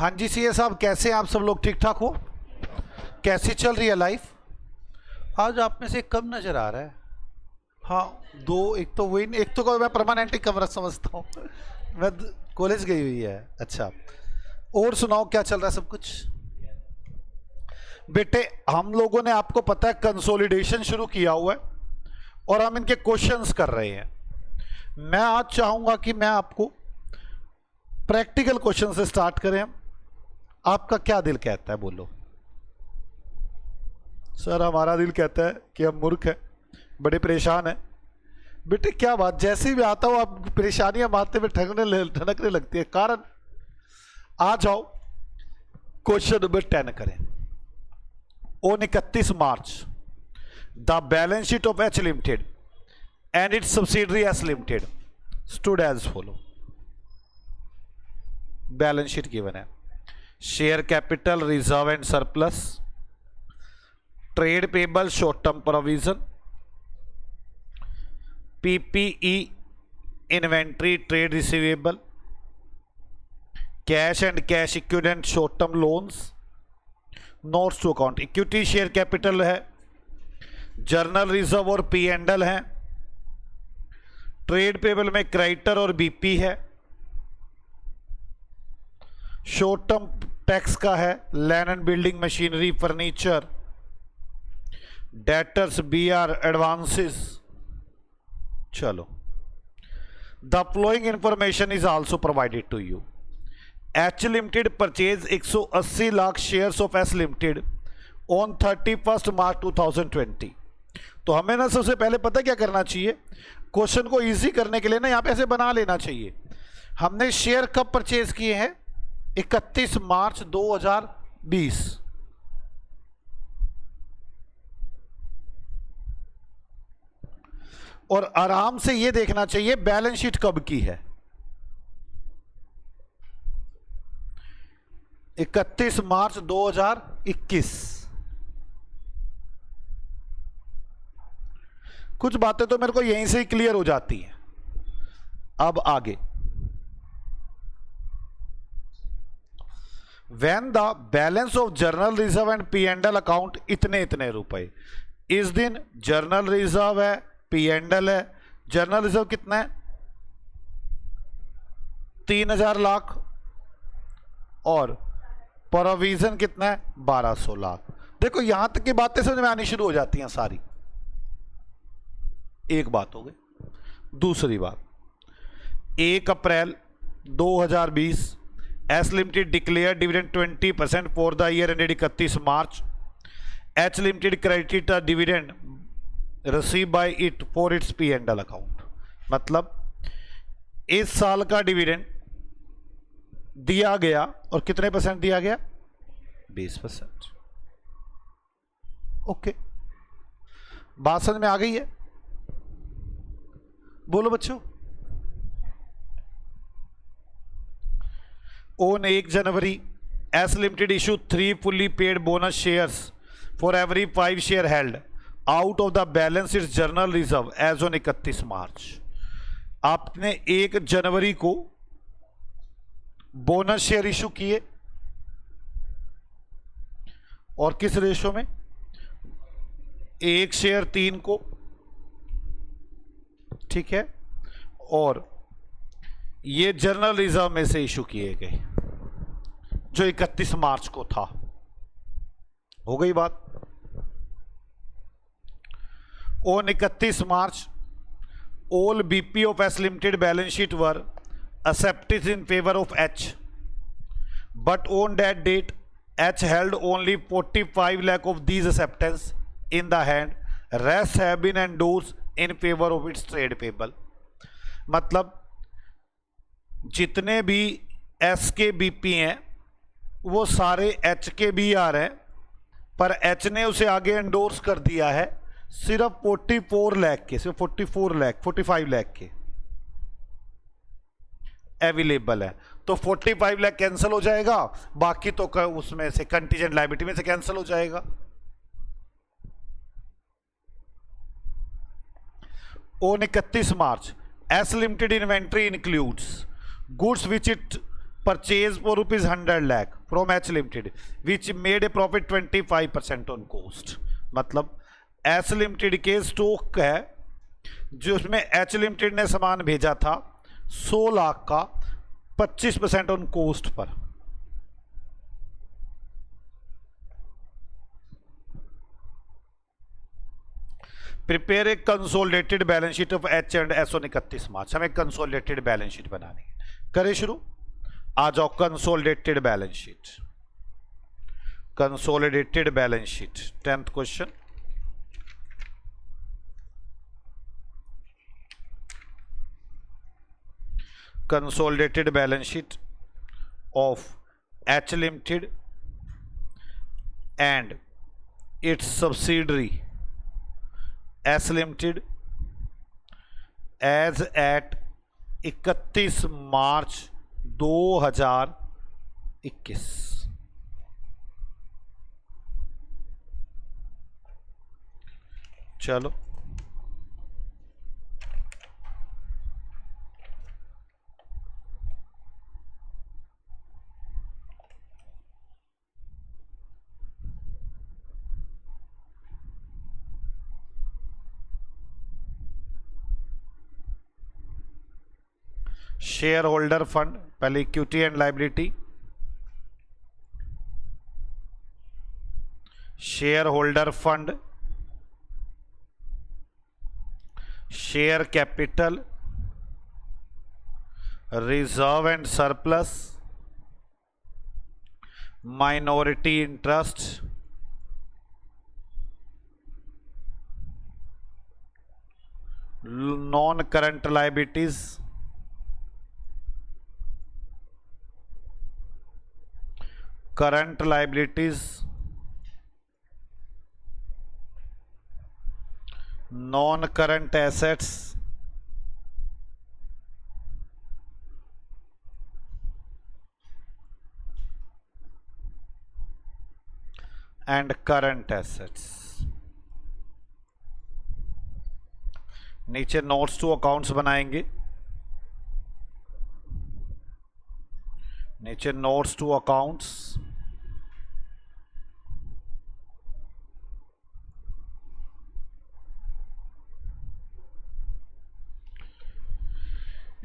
हाँ जी सीए साहब, कैसे हैं आप सब लोग? ठीक ठाक हो? कैसी चल रही है लाइफ? आज आप में से कम नजर आ रहा है। हाँ, दो, एक तो वही, एक तो को मैं परमानेंट ही कमरा समझता हूँ। मैं कॉलेज गई हुई है। अच्छा, और सुनाओ क्या चल रहा है सब कुछ? बेटे, हम लोगों ने, आपको पता है, कंसोलिडेशन शुरू किया हुआ है और हम इनके क्वेश्चंस कर रहे हैं। मैं आज चाहूंगा कि मैं आपको प्रैक्टिकल क्वेश्चन से स्टार्ट करें। आपका क्या दिल कहता है, बोलो। सर, हमारा दिल कहता है कि हम मूर्ख हैं, बड़े परेशान हैं। बेटे क्या बात, जैसे भी आता हो आप परेशानियां मारते हुए ठनकने लगती है। कारण, आ जाओ क्वेश्चन नंबर 10 करें। On 31 March the balance sheet of H limited and its subsidiary S limited stood as follow. Balance sheet given है। Share capital, reserve and surplus, trade payable, short term provision, PPE, inventory, trade receivable, cash and cash equivalent, short term loans, notes to account. Equity share capital है, general reserve और P and L है, trade payable में creditor और BP है, short term tax का है, land and building, machinery, furniture, debtors, BR, advances. चलो, the following information is also provided to you. H limited purchase 180 lakh shares of S limited on 31 March 2020। तो हमें ना सबसे पहले पता क्या करना चाहिए, क्वेश्चन को इजी करने के लिए ना यहाँ पे ऐसे बना लेना चाहिए। हमने शेयर कब परचेज किए हैं? 31 मार्च 2020। और आराम से ये देखना चाहिए बैलेंस शीट कब की है। 31 मार्च 2021। कुछ बातें तो मेरे को यहीं से ही क्लियर हो जाती हैं। अब आगे, When the balance of journal reserve and P&L account इतने रुपए। इस दिन जर्नल रिजर्व है, P&L है। जर्नल रिजर्व कितना है? 3000 लाख। और प्रोविजन कितना है? 1200 लाख। देखो, यहां तक की बातें समझ में आनी शुरू हो जाती हैं सारी। एक बात हो गई। दूसरी बात, 1 अप्रैल 2020 S limited declare dividend 20% for the year ended 31 March. H limited credited the dividend receive by it for its P and L account. मतलब इस साल का डिविडेंड दिया गया, और कितने परसेंट दिया गया? 20%। ओके, बात समझ में आ गई है? बोलो बच्चों। On 1 January, S Limited issued 3 fully paid bonus shares for every 5 share held out of the balance its journal reserve as on 31 मार्च। आपने 1 जनवरी को बोनस शेयर इशू किए, और किस रेशो में? 1 शेयर 3 को, ठीक है। और ये जर्नल रिजर्व में से इशू किए गए जो 31 मार्च को था। हो गई बात? On 31 March all B P of S limited balance sheet were accepted in favour of H, but on that date H held only 45 lakh of these acceptance in the hand, rest have been endorse in favour of its trade payable. मतलब जितने भी S के BP हैं वो सारे H के भी आ रहे हैं, पर एच ने उसे आगे एंडोर्स कर दिया है सिर्फ 44 लाख के, सिर्फ 45 लाख के अवेलेबल है। तो 45 लाख कैंसिल हो जाएगा, बाकी तो उसमें से कंटीजेंट लायबिलिटी में से कैंसिल हो जाएगा। On 31 March S limited inventory includes goods which it purchase for rupees 100 lakh from H Limited which made a profit 25% on cost। मतलब H Limited के स्टॉक है जो उसमें H Limited ने सामान भेजा था 100 लाख का 25% ऑन कोस्ट पर। Prepare a consolidated balance sheet of H and S on 31 मार्च। हमें कंसोलिडेटेड बैलेंस शीट बनानी है। करें शुरू, आ जाओ consolidated balance sheet. Consolidated balance sheet 10th question. Consolidated balance sheet of H limited and its subsidiary S limited as at 31 March 2021। चलो shareholder fund, पहले equity and liability, shareholder fund, share capital, reserve and surplus, minority interest, non current liabilities, current liabilities, non current assets, and current assets. नीचे notes to accounts बनाएंगे। नीचे notes to accounts,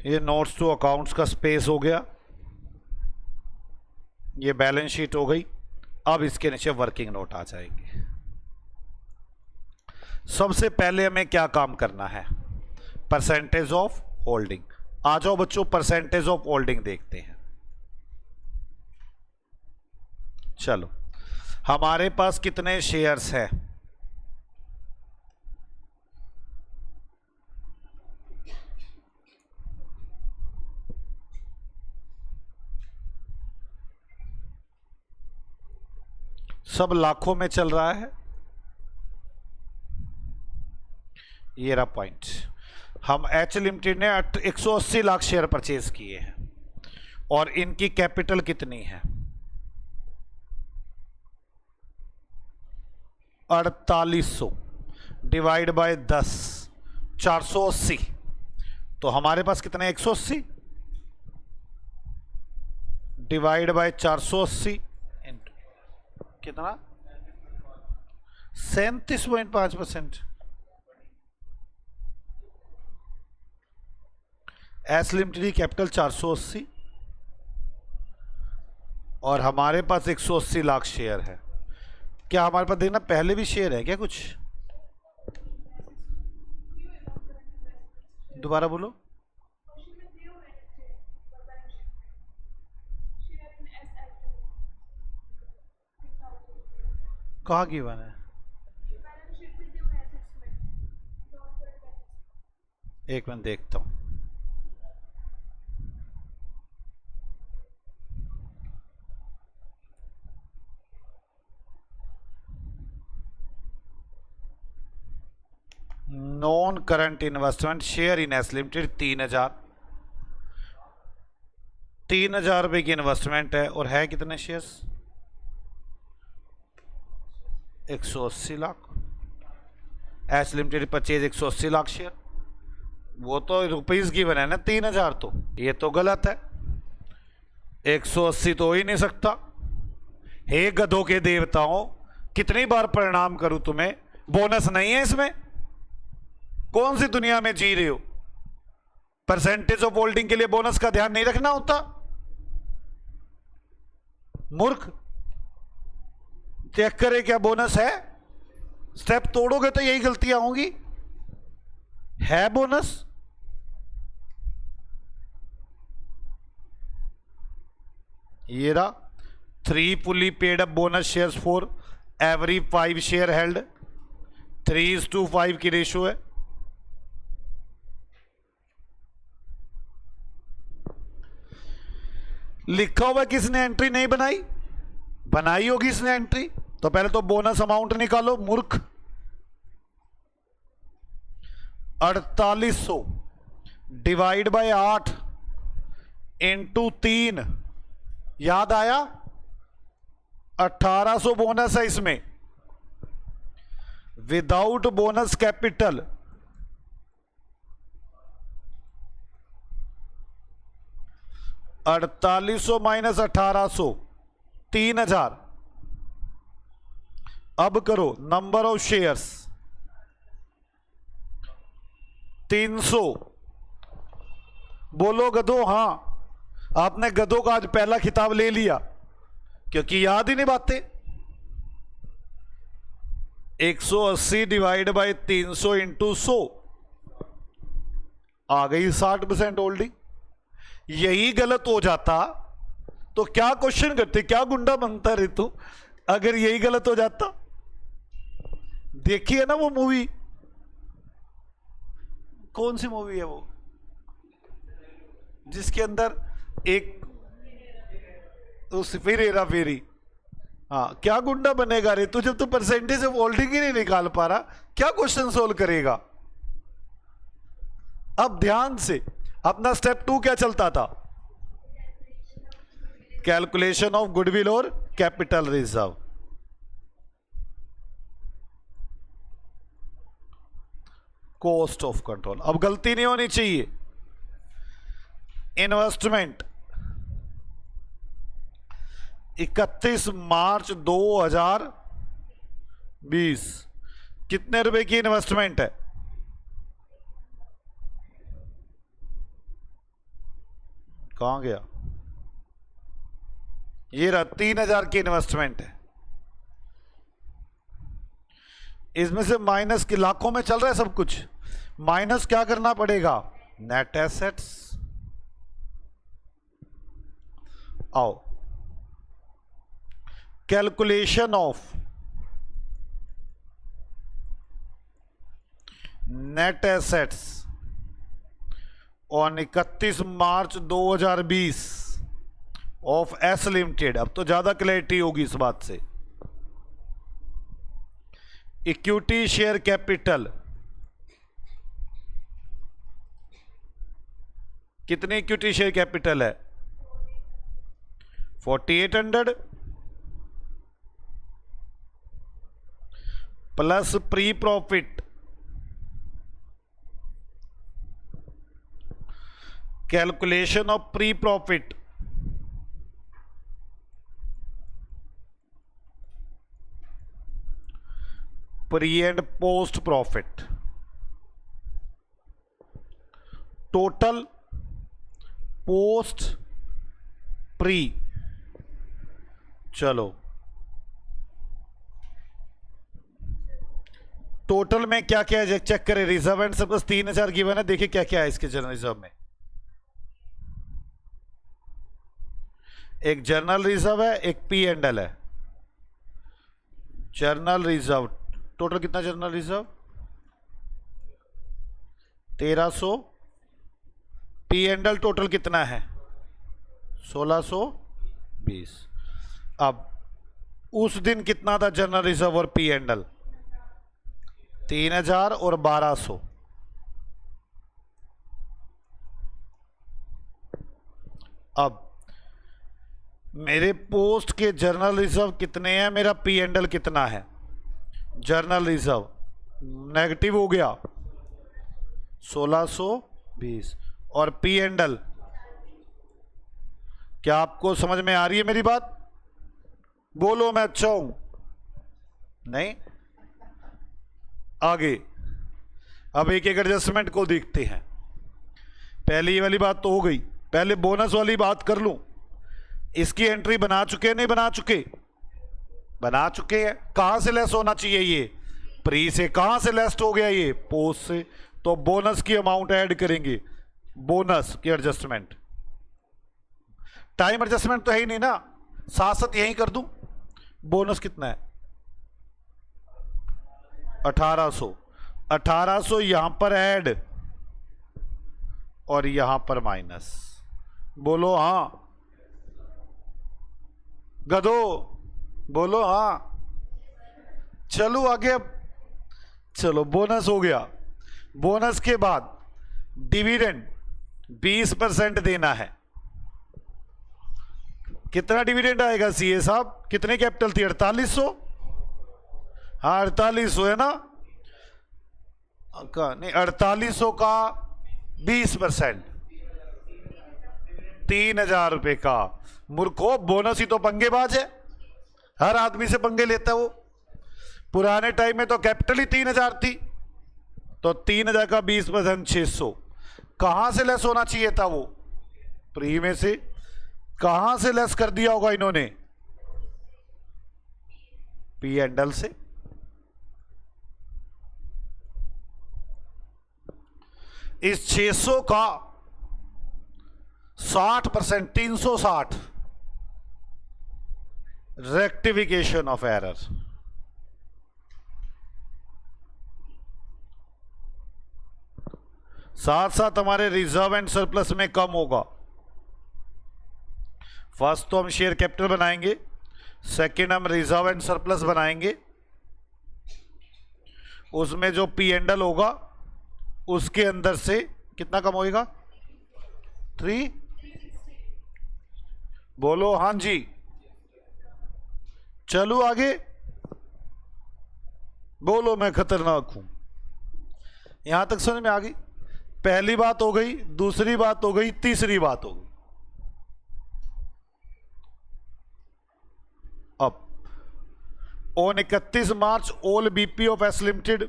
ये notes to accounts का space हो गया, ये balance sheet हो गई। अब इसके नीचे वर्किंग नोट आ जाएंगे। सबसे पहले हमें क्या काम करना है, परसेंटेज ऑफ होल्डिंग। आ जाओ बच्चों, परसेंटेज ऑफ होल्डिंग देखते हैं। चलो, हमारे पास कितने शेयर्स हैं? सब लाखों में चल रहा है। ये रहा पॉइंट। हम एच लिमिटेड ने 180 लाख शेयर परचेज किए हैं और इनकी कैपिटल कितनी है? 4800 डिवाइड बाय 10, 480। तो हमारे पास कितने? 180 डिवाइड बाय 480 कितना? 37.5%। एस लिमिटेड की कैपिटल 480 और हमारे पास 180 लाख शेयर है। क्या हमारे पास देखना पहले भी शेयर है क्या कुछ? दोबारा बोलो। कहाँ गिवन है? एक मिनट देखता हूं। Non current investment share in S limited 3,000 रुपए की इन्वेस्टमेंट है और है कितने shares? 180 lakh. S limited purchase 180 lakh share, वो तो रुपीज की बना है ना 3,000, तो ये तो गलत है। 180 तो हो ही नहीं सकता। हे गधों के देवताओं, कितनी बार प्रणाम करूं तुम्हें, बोनस नहीं है इसमें? कौन सी दुनिया में जी रहे हो? परसेंटेज ऑफ होल्डिंग के लिए बोनस का ध्यान नहीं रखना होता? मूर्ख, चेक करे क्या बोनस है। स्टेप तोड़ोगे तो यही गलतियां होंगी। है बोनस? ये रहा 3 fully paid up bonus shares for every 5 share held. 3:5 की रेशो है। लिखा हुआ किसने एंट्री नहीं बनाई? बनाई होगी इसने एंट्री। तो पहले तो बोनस अमाउंट निकालो मूर्ख। 4800 डिवाइड बाय 8 इंटू 3, याद आया? 1800 बोनस है इसमें विदाउट बोनस कैपिटल। $4800 माइनस 1800, 3000। अब करो नंबर ऑफ शेयर्स 300। बोलो गधो। हां, आपने गधों का आज पहला खिताब ले लिया क्योंकि याद ही नहीं बातें। 180 डिवाइड बाय 300 इंटू 100 आ गई 60% होल्डिंग। यही गलत हो जाता तो क्या क्वेश्चन करते, क्या गुंडा बनता रे तू अगर यही गलत हो जाता? देखिए ना वो मूवी, कौन सी मूवी है वो जिसके अंदर एक तो फिर हेरा फेरी। हाँ, क्या गुंडा बनेगा रे तू जब तू परसेंटेज ऑफ होल्डिंग ही नहीं निकाल पा रहा, क्या क्वेश्चन सोल्व करेगा? अब ध्यान से, अपना स्टेप 2 क्या चलता था? कैलकुलेशन ऑफ गुडविल और capital reserve. Cost of control. अब गलती नहीं होनी चाहिए। इन्वेस्टमेंट 31 मार्च 2020 कितने रुपए की इन्वेस्टमेंट है? कहां गया? ये रहा 3000 की इन्वेस्टमेंट है। इसमें से माइनस के लाखों में चल रहा है सब कुछ। माइनस क्या करना पड़ेगा? Net assets. आओ, calculation of net assets on 31 March 2020 of S limited. अब तो ज्यादा क्लैरिटी होगी इस बात से। इक्विटी शेयर कैपिटल कितनी इक्विटी शेयर कैपिटल है? 4800 plus pre profit. Calculation of pre profit pre and post profit. Total post pre. चलो, टोटल में क्या क्या है चेक करें। रिजर्व एंड सरप्लस 3000 गिवन है। देखिए क्या क्या है इसके जनरल रिजर्व में। एक जर्नल रिजर्व है, एक पी एंड एल है। जर्नल रिजर्व टोटल कितना? Journal reserve 1300। P and L total कितना है? 1620। अब उस दिन कितना था जर्नल रिजर्व और पी एंड एल? 3000 और 1200। अब मेरे पोस्ट के जर्नल रिजर्व कितने हैं, मेरा पी एंड एल कितना है? जर्नल रिजर्व नेगेटिव हो गया 1620 और पी एंड एल क्या आपको समझ में आ रही है मेरी बात? बोलो मैं अच्छा हूं। नहीं? आगे अब एक एक एडजस्टमेंट को देखते हैं। पहले ये वाली बात तो हो गई, पहले बोनस वाली बात कर लूं। इसकी एंट्री बना चुके नहीं बना चुके? बना चुके हैं। कहां से लेस होना चाहिए ये? प्री से। कहां से लेस हो गया ये? पोस्ट से। तो बोनस की अमाउंट ऐड करेंगे, बोनस की एडजस्टमेंट। टाइम एडजस्टमेंट तो है ही नहीं ना, साथ साथ यही कर दूं। बोनस कितना है? 1800। 1800 यहां पर ऐड और यहां पर माइनस। बोलो हां। गधो बोलो हां। चलो आगे। अब चलो बोनस हो गया। बोनस के बाद डिविडेंड 20% देना है। कितना डिविडेंड आएगा सीए साहब? कितने कैपिटल थी? 4800। हाँ 4800 है ना? नहीं 4800 का 20% 3000 रुपए का। मूर्खो, बोनस ही तो पंगेबाज है, हर आदमी से पंगे लेता है वो। पुराने टाइम में तो कैपिटल ही 3000 थी, तो 3000 का 20% 600। कहां से लेस होना चाहिए था वो? प्री में से। कहां से लेस कर दिया होगा इन्होंने? पी एंड एल से। इस 600 का 60% 360 रेक्टिफिकेशन ऑफ एरर। साथ साथ हमारे रिजर्व एंड सरप्लस में कम होगा। फर्स्ट तो हम शेयर कैपिटल बनाएंगे, सेकंड हम रिजर्व एंड सरप्लस बनाएंगे। उसमें जो पी एंड एल होगा उसके अंदर से कितना कम होएगा? 3। बोलो हां जी। चलो आगे। बोलो मैं खतरनाक हूं। यहां तक समझ में आ गई? पहली बात हो गई, दूसरी बात हो गई, तीसरी बात हो गई। अब on 31 March all B P of S limited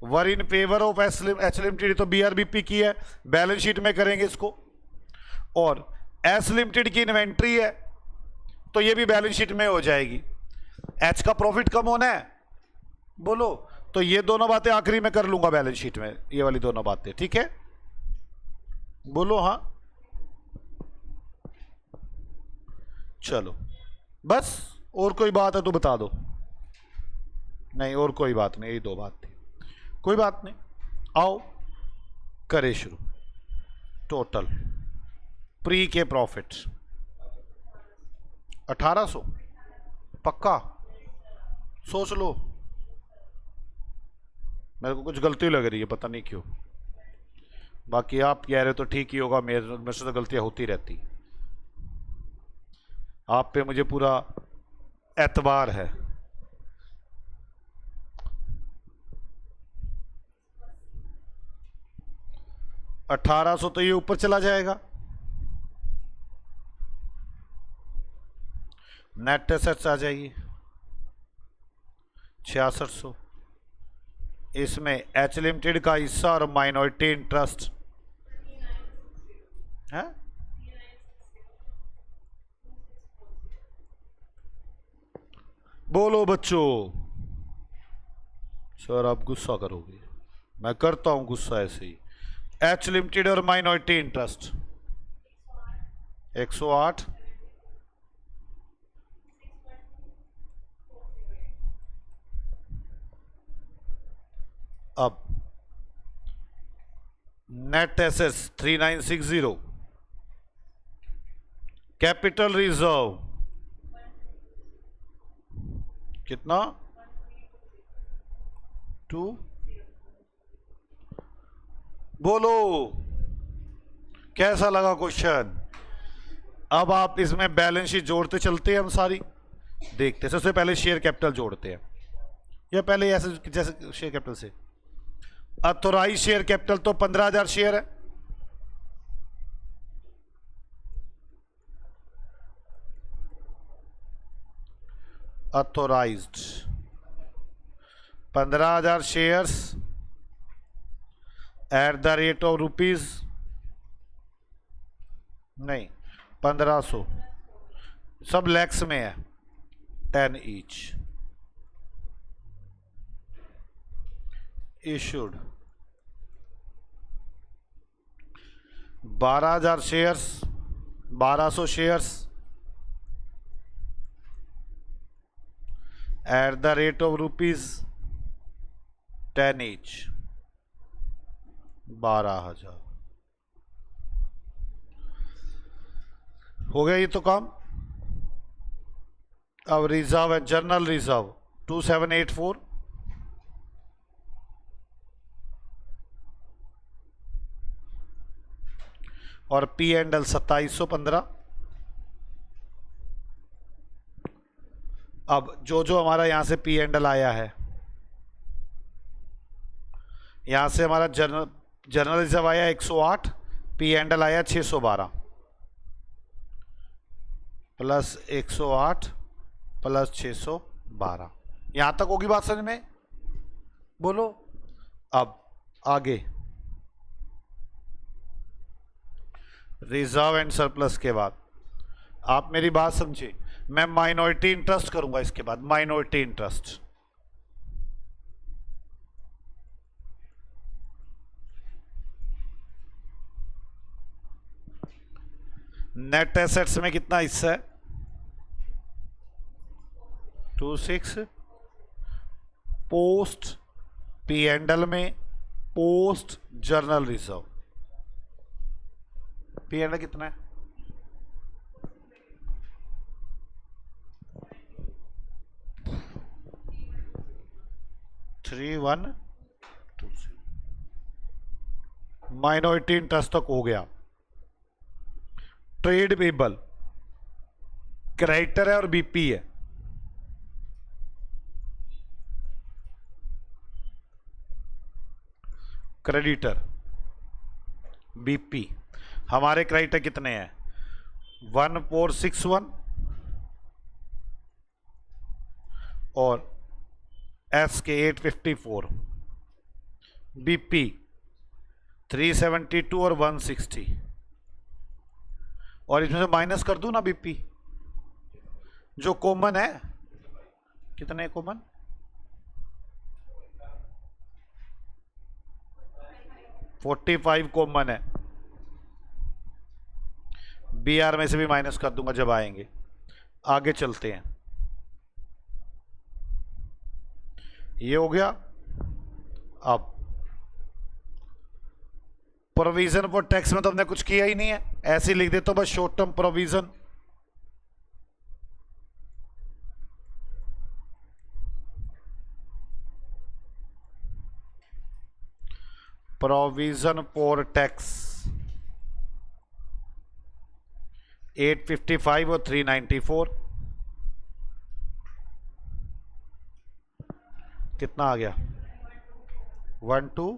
were in favour of H limited. तो बीआरबीपी की है, बैलेंस शीट में करेंगे इसको। और एस लिमिटेड की इन्वेंट्री है तो ये भी बैलेंस शीट में हो जाएगी। एच का प्रॉफिट कम होना है, बोलो, तो ये दोनों बातें आखिरी में कर लूंगा बैलेंस शीट में, ये वाली दोनों बातें। ठीक है? बोलो हां। चलो बस, और कोई बात है तो बता दो। नहीं और कोई बात नहीं, यही दो बात थी। कोई बात नहीं, आओ करें शुरू। टोटल प्री के प्रॉफिट 1800 पक्का? सोच लो, मेरे को कुछ गलती लग रही है, पता नहीं क्यों। बाकी आप कह रहे तो ठीक ही होगा, मेरे से तो गलतियां होती रहती। आप पे मुझे पूरा एतबार है। $1800 तो ये ऊपर चला जाएगा। नेट एसेट्स आ जाइए 6600। इसमें एच लिमिटेड का हिस्सा और माइनॉरिटी इंटरेस्ट है। बोलो बच्चों। सर आप गुस्सा करोगे, मैं करता हूं गुस्सा ऐसे ही। एच लिमिटेड और माइनॉरिटी इंटरेस्ट 108। अब नेट एसेट्स 3960। कैपिटल रिजर्व कितना? 2। बोलो कैसा लगा क्वेश्चन? अब आप इसमें बैलेंस शीट जोड़ते चलते हैं, हम सारी देखते हैं। सबसे पहले शेयर कैपिटल जोड़ते हैं, या पहले ऐसे जैसे शेयर कैपिटल से। अथोराइज शेयर कैपिटल तो 15000 शेयर है। Authorised 15,000 shares at the rate of rupees नहीं 1500, सब लैक्स में है, 10 each. Issued 12,000 shares, 1200 shares at the rate of rupees 10 each, 12,000। हो गया ये तो काम। अब रिजर्व है, जनरल रिजर्व 2784, और पी एंड एल 2715। अब जो जो हमारा यहां से पी एंड एल आया है, यहां से हमारा जनरल रिजर्व आया 108, पी एंड एल आया 612, प्लस 108 प्लस 612। यहां तक होगी बात समझ में? बोलो। अब आगे रिजर्व एंड सरप्लस के बाद आप मेरी बात समझिए, मैं माइनॉरिटी इंटरेस्ट करूंगा इसके बाद, माइनॉरिटी इंटरेस्ट। नेट एसेट्स में कितना हिस्सा है? 26। पोस्ट पी एंड एल में post journal reserve P and L कितना है? 3126। माइनॉरिटी इंटरेस्ट तक हो गया। ट्रेड पेबल क्रेडिटर है और बीपी है। क्रेडिटर बीपी, हमारे क्रेडिटर कितने हैं? 1461 और एस के 854, बीपी 372 और 160, और इसमें से माइनस कर दूं ना बीपी, जो कॉमन है। कितने कॉमन? 45 कॉमन है। बीआर में से भी माइनस कर दूंगा जब आएंगे। आगे चलते हैं। ये हो गया। अब प्रोविजन फॉर टैक्स में तो हमने कुछ किया ही नहीं है, ऐसे ही लिख देता हूं बस, short term provision. Provision for tax 855 और 394 कितना आ गया? 12।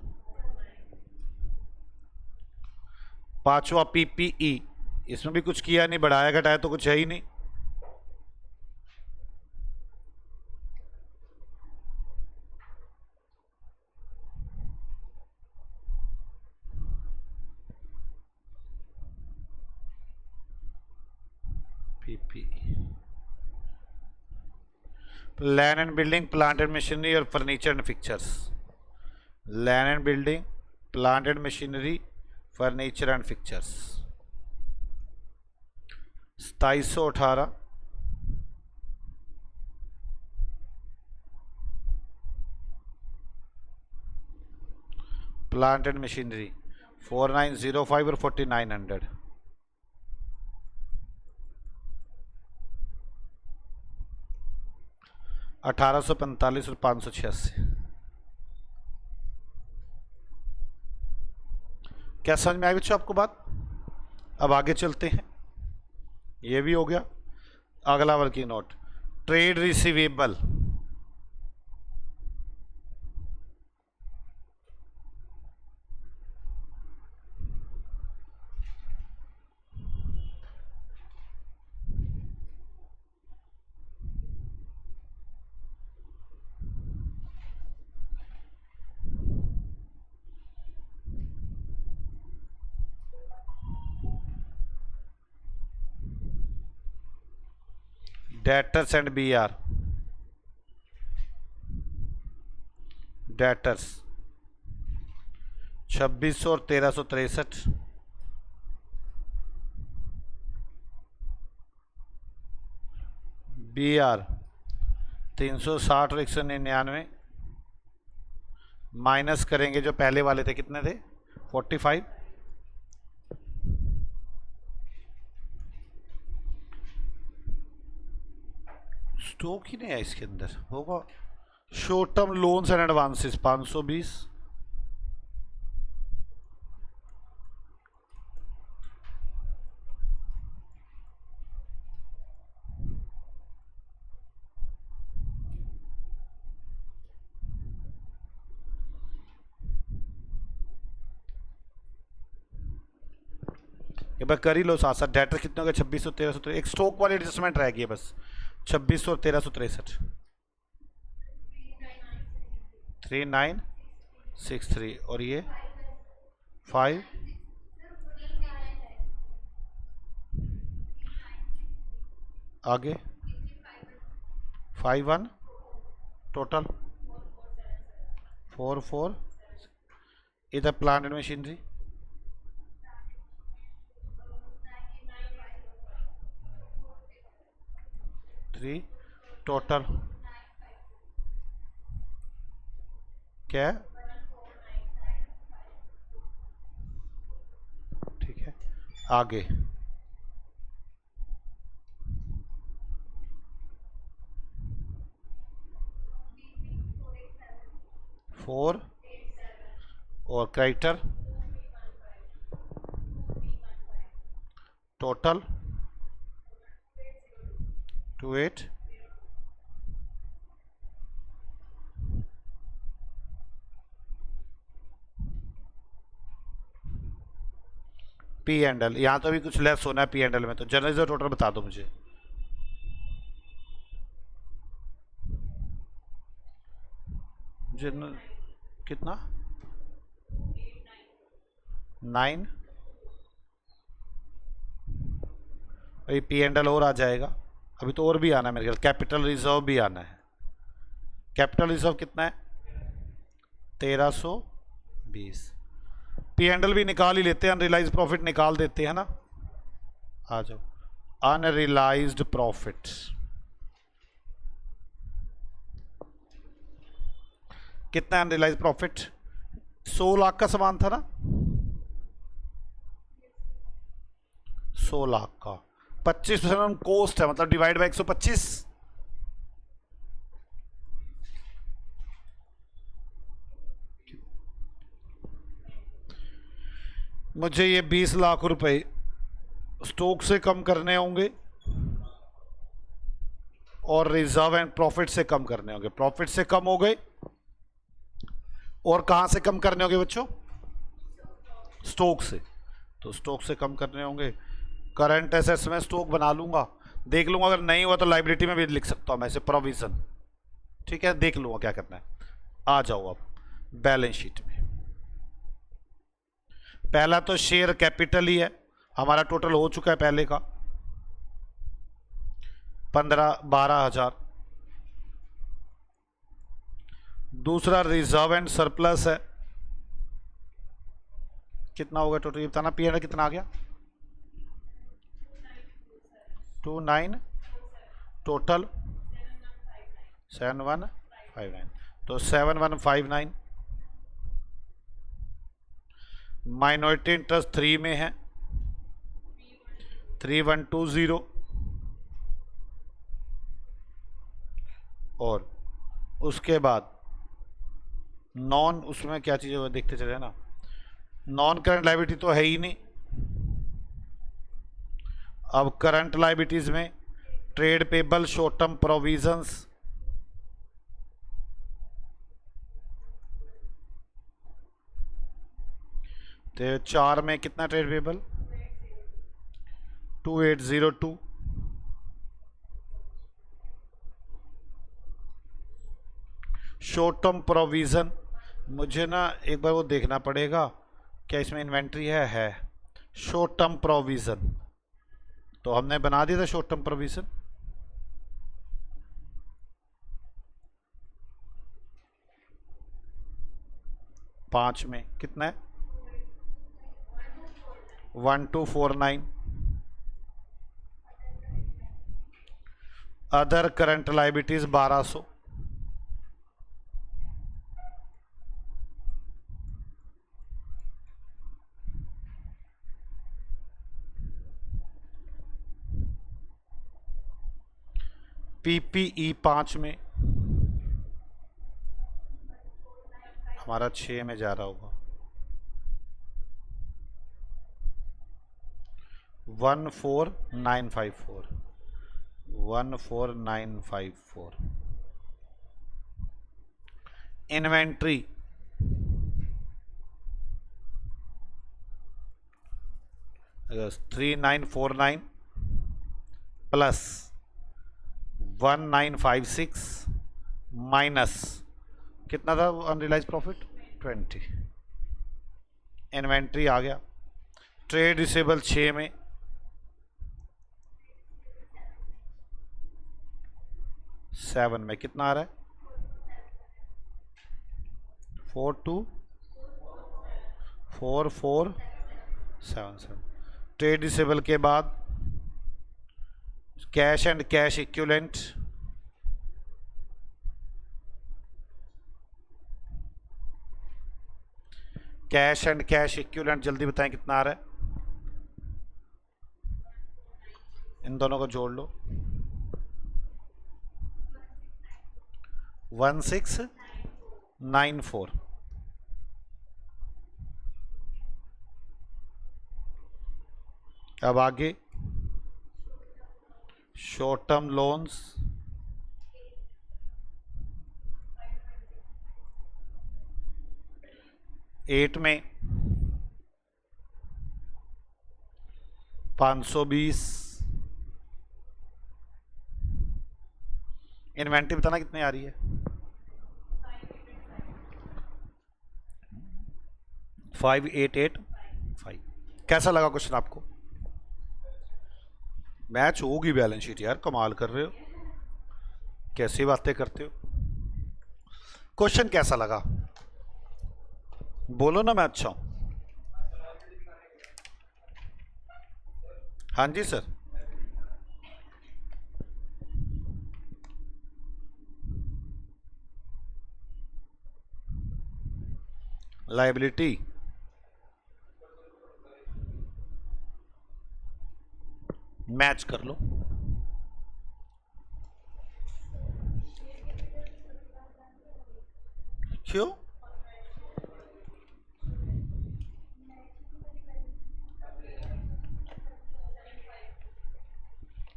पांचवा पीपीई, इसमें भी कुछ किया नहीं, बढ़ाया घटाया तो कुछ है ही नहीं। PPE, land and building, plant and machinery और furniture and fixtures. Land and building, plant and machinery, furniture and fixtures 2718। Plant and machinery 4905 और 4900। $1845 और 586। क्या समझ में आई बच्चों आपको बात? अब आगे चलते हैं। ये भी हो गया। अगला working note, trade receivable. Debtors and B R, debtors 2600 और 1363, बी आर 360 और 199, माइनस करेंगे जो पहले वाले थे, कितने थे 45, स्टॉक ही नहीं है इसके अंदर, होगा short term loans and advances 520, एक बार कर ही लो साथ साथ। डेटर कितने हो गए 2600 1300, एक स्टॉक वाली एडजस्टमेंट रह गई है बस, 2600 और 1363, 3963 और ये 5, आगे 51 टोटल 44, इधर प्लांट एंड मशीनरी 3 टोटल क्या है, ठीक है। आगे 4 और creditor total 28, P and L, यहाँ तो भी कुछ लेस होना है पी एंड एल में, तो जनरल टोटल बता दो मुझे। जनरल कितना 9, अभी पी एंड एल और आ जाएगा, अभी तो और भी आना है मेरे ख्याल, कैपिटल रिजर्व भी आना है। कैपिटल रिजर्व कितना है 1320, पी एंड एल भी निकाल ही लेते हैं, अनरियलाइज प्रॉफिट निकाल देते हैं ना। आ जाओ, अनरियलाइज्ड प्रॉफिट कितना है, अनरियलाइज्ड प्रॉफिट 100 लाख का सामान था ना, 100 लाख का 25% कॉस्ट है, मतलब डिवाइड बाय 125, मुझे ये 20 लाख रुपए स्टॉक से कम करने होंगे और रिजर्व एंड प्रॉफिट से कम करने होंगे। प्रॉफिट से कम हो गए और कहां से कम करने होंगे बच्चों, स्टॉक से, तो स्टॉक से कम करने होंगे। करंट एसेट्स में स्टॉक बना लूंगा, देख लूंगा अगर नहीं हुआ तो लाइबिलिटी में भी लिख सकता हूं मैं ऐसे प्रोविजन, ठीक है, देख लूंगा क्या करना है। आ जाओ अब बैलेंस शीट में, पहला तो शेयर कैपिटल ही है हमारा, टोटल हो चुका है पहले का 12,000। दूसरा रिजर्व एंड सरप्लस है, कितना होगा टोटल ये बताना, पी एंड कितना आ गया 29, टोटल 7159, तो 7159। माइनॉरिटी इंटरेस्ट 3 में है 3120, और उसके बाद नॉन, उसमें क्या चीज़ है देखते चले ना, नॉन करंट लायबिलिटी तो है ही नहीं। अब करंट लायबिलिटीज में trade payable, short term provisions, तो 4 में कितना trade payable 2802, short term provision मुझे ना एक बार वो देखना पड़ेगा क्या इसमें इन्वेंट्री है शॉर्ट टर्म प्रोविजन, तो हमने बना दिया था शॉर्ट टर्म प्रोविजन, 5 में कितना है 1249। Other current liabilities 1200। पीपीई 5 में हमारा 6 में जा रहा होगा 14954 14954। इन्वेंट्री 3949 प्लस 1956 माइनस कितना था अनरियलाइज प्रॉफिट 20। इन्वेंट्री आ गया। ट्रेड रिसेबल 6 में 7 में कितना आ रहा है 424477। ट्रेड रिसेबल के बाद cash and cash equivalent cash and cash equivalent जल्दी बताएं कितना आ रहा है। इन दोनों को जोड़ लो 1694। अब आगे शॉर्ट टर्म लोन्स 8 में 520। इन्वेंटरी बताना कितनी आ रही है 5885। कैसा लगा क्वेश्चन आपको? मैच होगी बैलेंस शीट यार, कमाल कर रहे हो, कैसी बातें करते हो। क्वेश्चन कैसा लगा बोलो ना, मैं अच्छा हूं। हाँ जी सर। लायबिलिटी मैच कर लो। क्यों?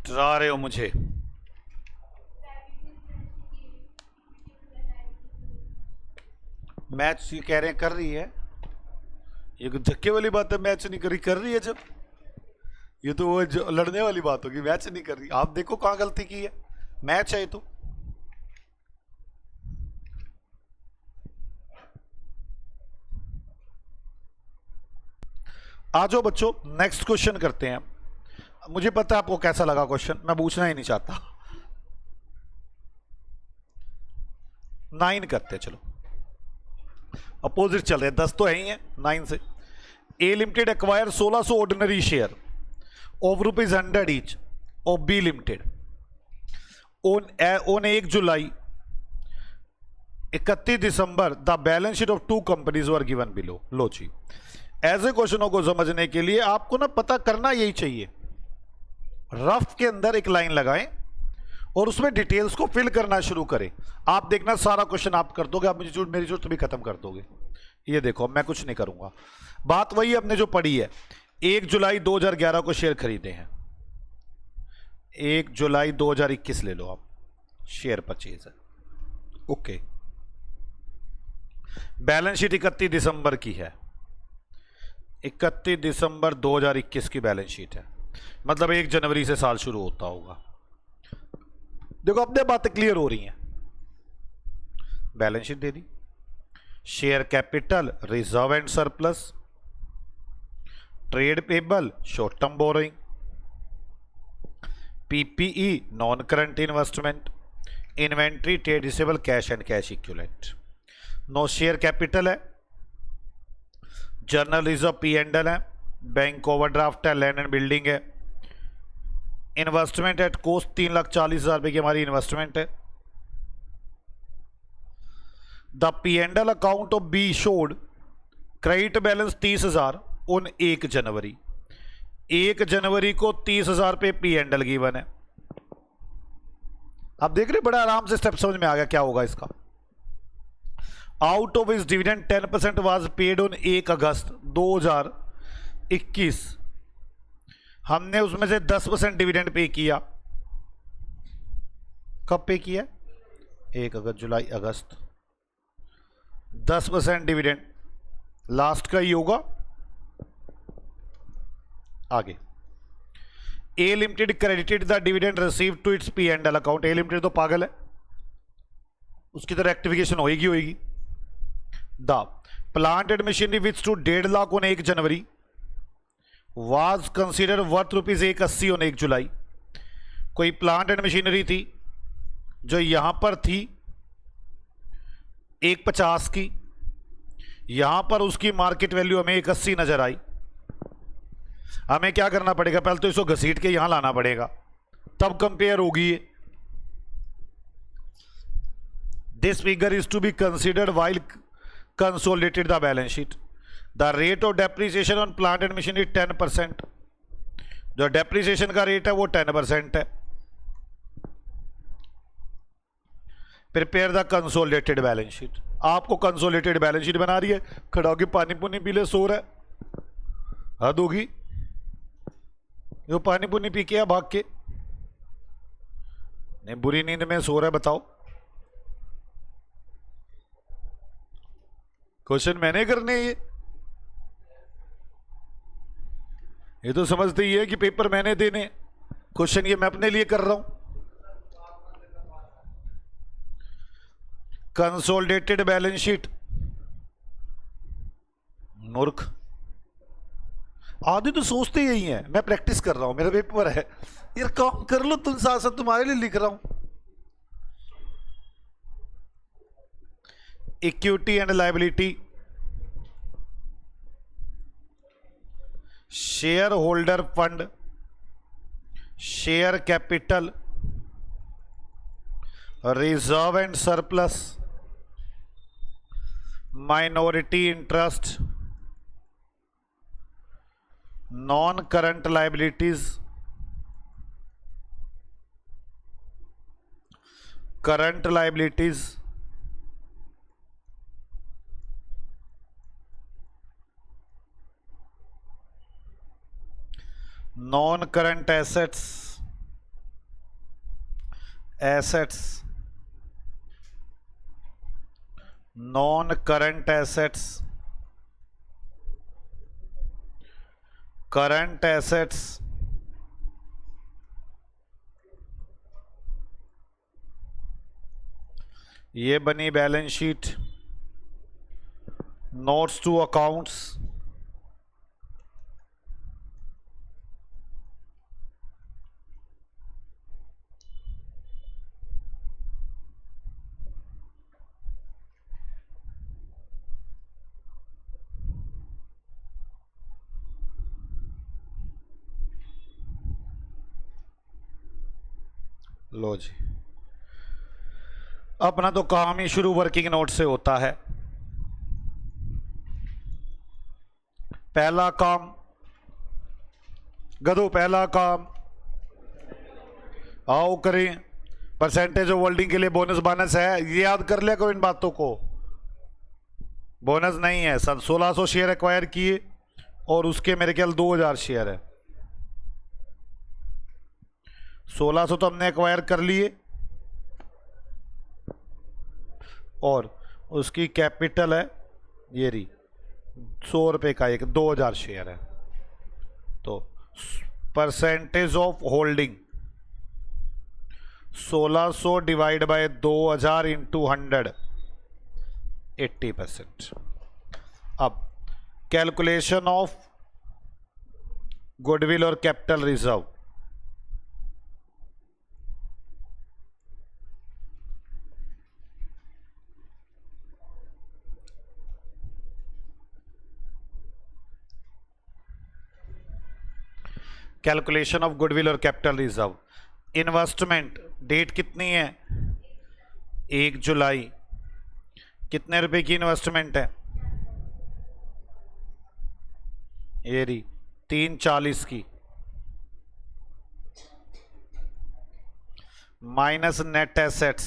डरा रहे हो मुझे? मैच ये कह रहे हैं कर रही है, ये कुछ धक्के वाली बात है। मैच नहीं कर रही है जब, ये तो वो लड़ने वाली बात होगी। मैच नहीं कर रही, आप देखो कहां गलती की है। मैच है तो आ जाओ बच्चों, नेक्स्ट क्वेश्चन करते हैं। मुझे पता है आपको कैसा लगा क्वेश्चन, मैं पूछना ही नहीं चाहता। 9 करते हैं, चलो अपोजिट चल रहे हैं, 10 तो है ही है 9 से। A limited acquire 1600 ordinary share of ₹100 each of B limited on 1 July 31 December. The balance sheet of 2 companies were given below. लो जी, ऐसे क्वेश्चनों को समझने के लिए आपको ना पता करना यही चाहिए, रफ के अंदर एक लाइन लगाएं और उसमें डिटेल्स को फिल करना शुरू करें। आप देखना सारा क्वेश्चन आप कर दोगे, आप मेरी जरूरत भी खत्म कर दोगे। ये देखो मैं कुछ नहीं करूंगा, बात वही हमने जो पढ़ी है। 1 जुलाई 2011 को शेयर खरीदे हैं, 1 जुलाई 2021 ले लो आप, शेयर परचेज है, ओके। बैलेंस शीट 31 दिसंबर की है, 31 दिसंबर 2021 की बैलेंस शीट है, मतलब 1 जनवरी से साल शुरू होता होगा। देखो अपने बातें क्लियर हो रही हैं। बैलेंस शीट दे दी, share capital, reserve and surplus, trade payable, short term borrowing, PPE non current investment, inventory, trade receivable, cash and cash equivalent. No share capital है, general reserve P and L है, bank overdraft है, land and building है, investment at cost 3,40,000 रुपए की हमारी investment है। The P and L account of B showed credit balance 30,000 on 1 January. 1 जनवरी को 30,000 रुपये पी एंड एल गिवन है। आप देख रहे बड़ा आराम से स्टेप समझ में आ गया क्या होगा इसका। आउट ऑफ इस डिविडेंड 10% वाज पेड ऑन 1 अगस्त 2021। हमने उसमें से 10% डिविडेंड पे किया। कब पे किया? 1 अगस्त, जुलाई, अगस्त। 10% डिविडेंड लास्ट का ही होगा। आगे, A limited credited the dividend receive to its P and L account. A limited तो पागल है, उसकी तो रेक्टिफिकेशन होगी। The plant and machinery which to 1.5 lakh on 1 January was consider worth ₹180 on 1 July. कोई प्लांट एंड मशीनरी थी जो यहां पर थी 150 की, यहां पर उसकी मार्केट वैल्यू हमें 180 नजर आई। हमें क्या करना पड़ेगा? पहले तो इसको घसीट के यहां लाना पड़ेगा, तब कंपेयर होगी। This figure is to be considered while consolidated the balance sheet. The rate of depreciation on plant and machinery 10%। जो डेप्रिसिएशन का रेट है वो 10% है। Prepare the consolidated balance sheet. आपको कंसोलिडेटेड बैलेंस शीट बना रही है, खड़ा होगी पानी पुनी पी ले, सो रहा है, हद होगी। जो पानी पुनी पी के भाग के, नहीं बुरी नींद में सो रहा है, बताओ। क्वेश्चन मैंने करने ये तो समझते ही है कि पेपर मैंने देने, क्वेश्चन ये मैं अपने लिए कर रहा हूं। कंसोलिडेटेड बैलेंस शीट, मूर्ख आदि तो सोचते यही है। मैं प्रैक्टिस कर रहा हूं, मेरा पेपर है यार, काम कर लो तुम, साथ साथ तुम्हारे लिए लिख रहा हूं। Equity and liability, shareholder fund, share capital, reserve and surplus, minority interest, non current liabilities, current liabilities, non current assets, assets, non current assets, current assets, ये बनी balance sheet. Notes to accounts, लो जी, अपना तो काम ही शुरू working note से होता है। पहला काम गधो, पहला काम आओ करें। परसेंटेज ऑफ होल्डिंग के लिए बोनस बानस है, ये याद कर लिया करो इन बातों को। बोनस नहीं है सर, 1600 शेयर एक्वायर किए और उसके मेरे ख्याल 2000 शेयर है। 1600 तो हमने एक्वायर कर लिए और उसकी कैपिटल है ये रही 100 रुपये का एक, 2000 शेयर है। तो percentage of holding 1600 divide by 2000 into 100, 80%। अब कैलकुलेशन ऑफ गुडविल और capital reserve. Calculation of goodwill और कैपिटल रिजर्व। इन्वेस्टमेंट डेट कितनी है? 1 जुलाई। कितने रुपए की इन्वेस्टमेंट है? ये रही 340 की, minus net assets,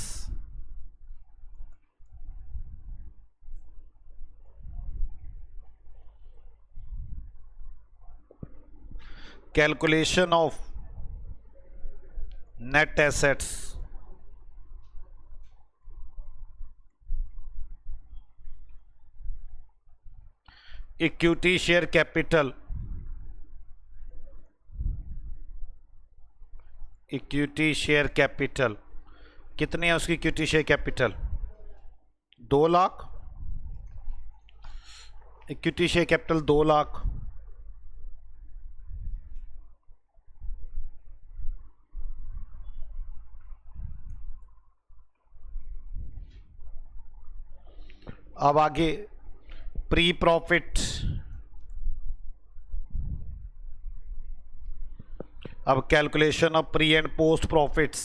calculation of net assets, equity share capital, equity share capital कितनी है उसकी? Equity share capital 2 lakh, equity share capital 2 lakh. अब आगे प्री प्रॉफिट, अब calculation of pre and post profits.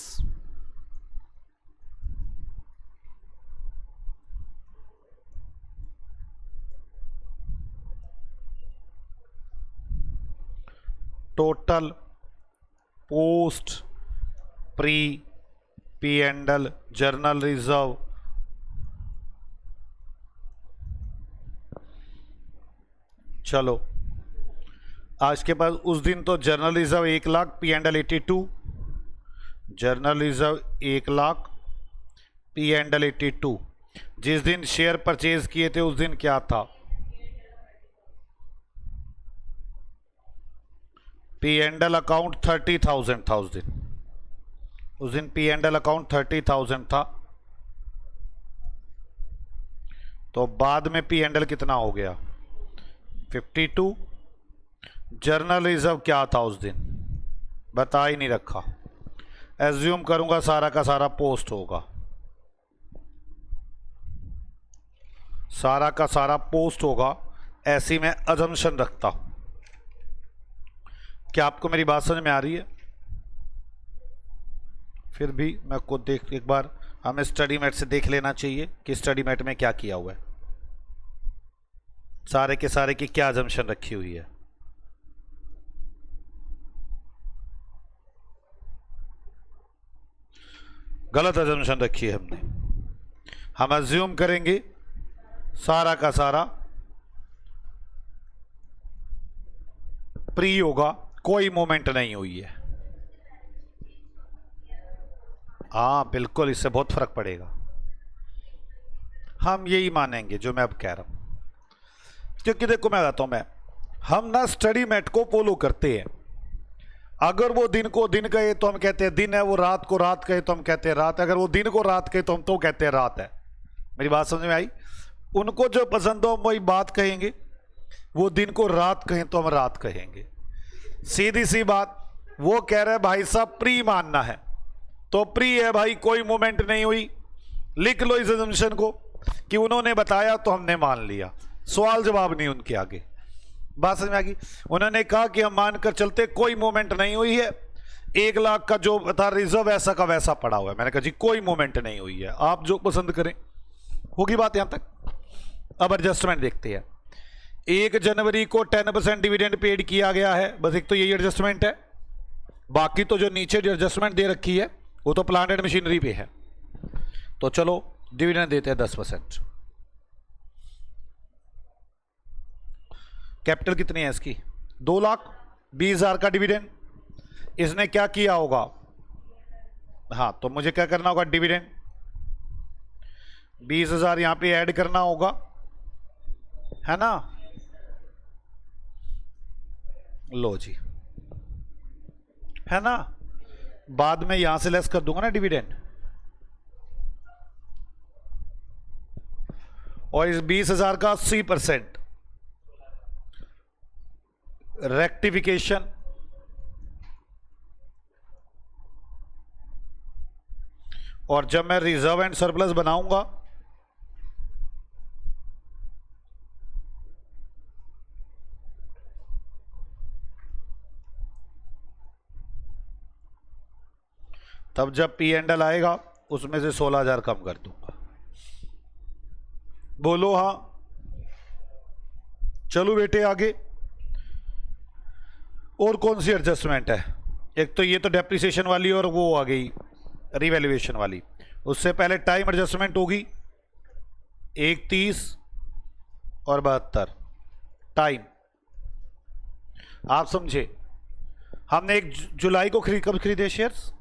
Total post pre P and L journal reserve, चलो आज के पास उस दिन तो journal reserve 1 lakh, P and L 82, journal reserve 1 lakh, P and L 82। जिस दिन शेयर परचेज किए थे उस दिन क्या था? पी एंड एल अकाउंट 30,000 था उस दिन, उस दिन पी एंड एल अकाउंट 30,000 था। तो बाद में पी एंड एल कितना हो गया? 52। जर्नल रिजर्व क्या था उस दिन? बता ही नहीं रखा। एज्यूम करूंगा सारा का सारा पोस्ट होगा, सारा का सारा पोस्ट होगा, ऐसी मैं अजम्पशन रखता हूं। क्या आपको मेरी बात समझ में आ रही है? फिर भी मैं खुद देख, एक बार हमें स्टडी मैट से देख लेना चाहिए कि स्टडी मैट में क्या किया हुआ है, सारे के सारे की क्या अजम्पशन रखी हुई है। गलत अजम्पशन रखी है हमने। हम अज्यूम करेंगे सारा का सारा प्री होगा, कोई मूवमेंट नहीं हुई है। हाँ बिल्कुल, इससे बहुत फर्क पड़ेगा। हम यही मानेंगे जो मैं अब कह रहा हूं, क्योंकि देखो मैं बताता हूं, हम ना स्टडी मैट को फॉलो करते हैं। अगर वो दिन को दिन कहे तो हम कहते हैं दिन है, वो रात को रात कहे तो हम कहते हैं रात है, अगर वो दिन को रात कहे तो हम तो कहते हैं रात है। मेरी बात समझ में आई? उनको जो पसंद हो हम वही बात कहेंगे, वो दिन को रात कहें तो हम रात कहेंगे। सीधी सी बात। वो कह रहे भाई साहब प्री मानना है तो प्री है भाई, कोई मूवमेंट नहीं हुई, लिख लो इस अजम्पशन को कि उन्होंने बताया तो हमने मान लिया, सवाल जवाब नहीं उनके आगे। बात समझ में आ गई? उन्होंने कहा कि हम मानकर चलते कोई मूवमेंट नहीं हुई है, 1 लाख का जो था रिजर्व ऐसा का वैसा पड़ा हुआ है। मैंने कहा जी कोई मूवमेंट नहीं हुई है, आप जो पसंद करें। होगी बात यहां तक? अब एडजस्टमेंट देखते हैं। 1 जनवरी को 10% डिविडेंड पेड किया गया है, बस एक तो यही एडजस्टमेंट है। बाकी तो जो नीचे जो एडजस्टमेंट दे रखी है वो तो प्लांट एंड मशीनरी पे है। तो चलो डिविडेंड देते हैं 10%। कैपिटल कितनी है इसकी? 2,20,000 का डिविडेंड। इसने क्या किया होगा? हाँ तो मुझे क्या करना होगा? डिविडेंड 20,000 यहां पे ऐड करना होगा, है ना? लो जी, है ना? बाद में यहां से लेस कर दूंगा ना डिविडेंड, और इस 20,000 का 80% रेक्टिफिकेशन, और जब मैं रिजर्व एंड सरप्लस बनाऊंगा तब जब पी एंड एल आएगा उसमें से 16,000 कम कर दूंगा। बोलो हाँ। चलो बेटे आगे। और कौन सी एडजस्टमेंट है? एक तो ये तो डेप्रिसिएशन वाली और वो आ गई रिवैल्यूएशन वाली। उससे पहले टाइम एडजस्टमेंट होगी 1, 30 और 72 टाइम। आप समझे? हमने 1 जुलाई को कब खरीदे शेयर्स?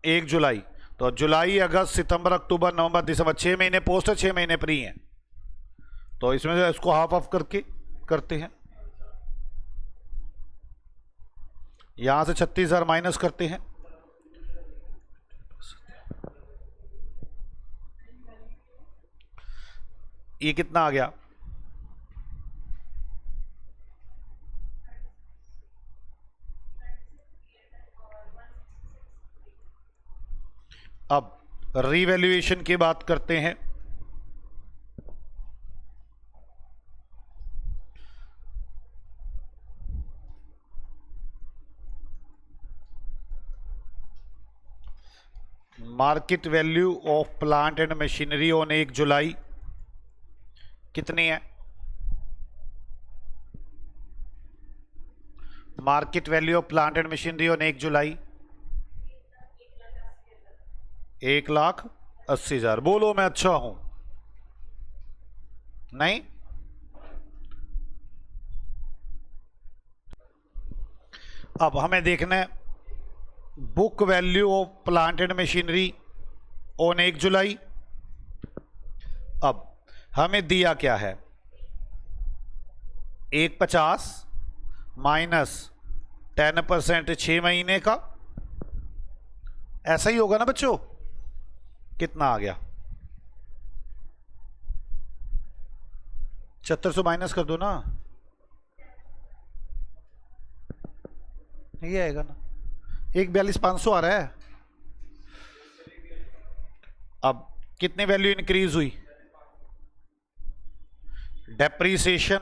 1 जुलाई। तो जुलाई, अगस्त, सितंबर, अक्टूबर, नवंबर, दिसंबर, 6 महीने पोस्ट है, 6 महीने प्री हैं। तो इसमें से इसको हाफ ऑफ करके करते हैं। यहां से 36,000 माइनस करते हैं। ये कितना आ गया? अब रीवैल्यूएशन की बात करते हैं। Market value of plant and machinery on 1 जुलाई कितनी है? Market value of plant and machinery on 1 जुलाई 1,80,000। बोलो मैं अच्छा हूं? नहीं? अब हमें देखना है book value of plant and machinery on 1 जुलाई। अब हमें दिया क्या है? 150 माइनस 10% 6 महीने का। ऐसा ही होगा ना बच्चों? कितना आ गया? 7400 माइनस कर दो ना, ये आएगा ना। 1,42,500 आ रहा है। अब कितनी वैल्यू इंक्रीज हुई? डेप्रीसिएशन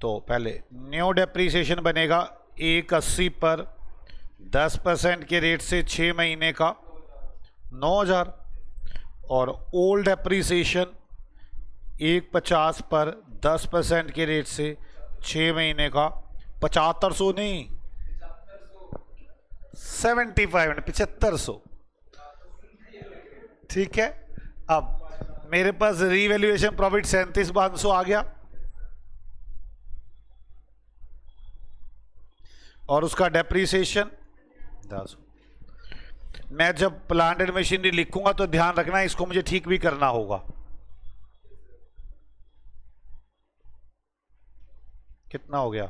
तो पहले न्यू डेप्रीसिएशन बनेगा 1,80 पर 10% के रेट से 6 महीने का 9,000 और ओल्ड डेप्रीसिएशन 1,50 पर 10% के रेट से 6 महीने का 7,500 नहीं 7,500 ठीक है। अब मेरे पास रीवैल्यूएशन प्रॉफिट 37,500 आ गया और उसका डेप्रीसिएशन 10। मैं जब प्लांट एंड मशीनरी लिखूंगा तो ध्यान रखना इसको मुझे ठीक भी करना होगा। कितना हो गया?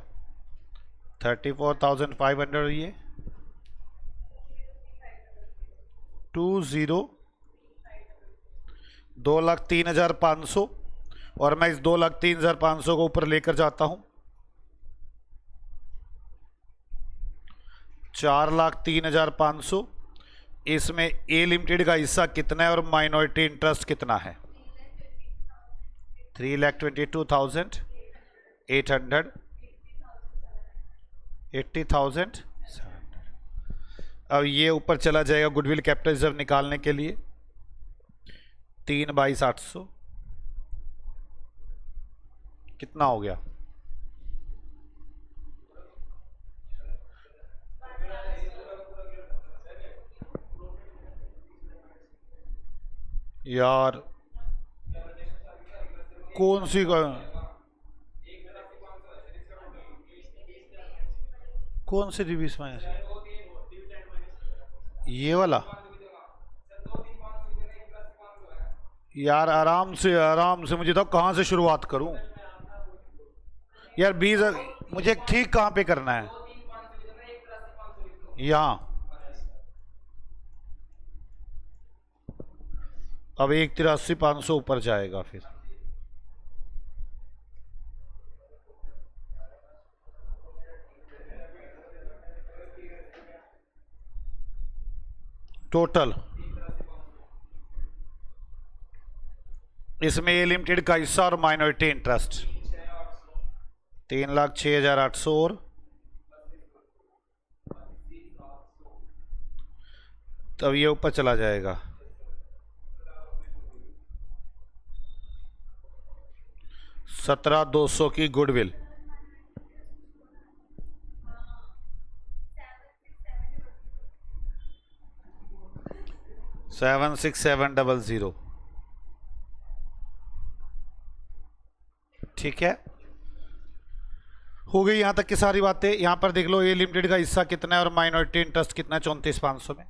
34,500। ये 20 2,03,500 और मैं इस 2,03,500 को ऊपर लेकर जाता हूं 4,03,500। इसमें ए लिमिटेड का हिस्सा कितना है और माइनॉरिटी इंटरेस्ट कितना है? 3,22,800 80,000। अब ये ऊपर चला जाएगा गुडविल कैपिटल रिजर्व निकालने के लिए 3/800। कितना हो गया? यार कौन सी कौन सी रिवीज माइनस? ये वाला यार आराम से मुझे तो कहां से शुरुआत करूं यार। 20 मुझे ठीक कहां पे करना है? यहां। अब 1,83,500 ऊपर जाएगा फिर टोटल। इसमें ए लिमिटेड का हिस्सा और माइनॉरिटी इंटरेस्ट 3,06,800 और तब ये ऊपर चला जाएगा। 17,200 की गुडविल। 76700। ठीक है, हो गई यहां तक की सारी बातें। यहां पर देख लो ए लिमिटेड का हिस्सा कितना है और माइनॉरिटी इंटरेस्ट कितना है 34,500 में।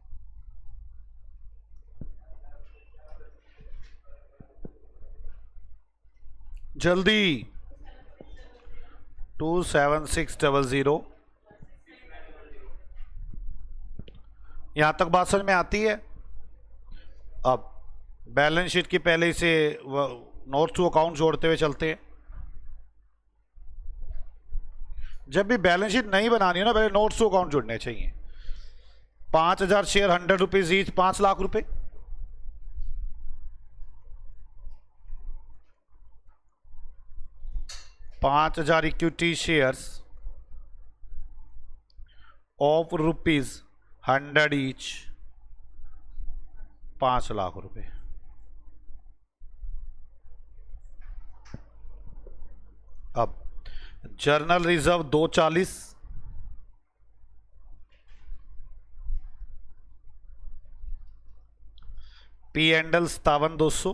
जल्दी 27600। यहां तक बात समझ में आती है। अब बैलेंस शीट की पहले इसे नोट्स टू अकाउंट जोड़ते हुए चलते हैं। जब भी बैलेंस शीट नहीं बनानी हो ना, पहले नोट्स टू अकाउंट जोड़ने चाहिए। 5,000 शेयर 100 रुपीज ईच, 5 लाख रुपए। पांच 5,000 equity shares of ₹100 each, 5 lakh रुपए। अब जर्नल रिजर्व 240, पी एंडल 57,200।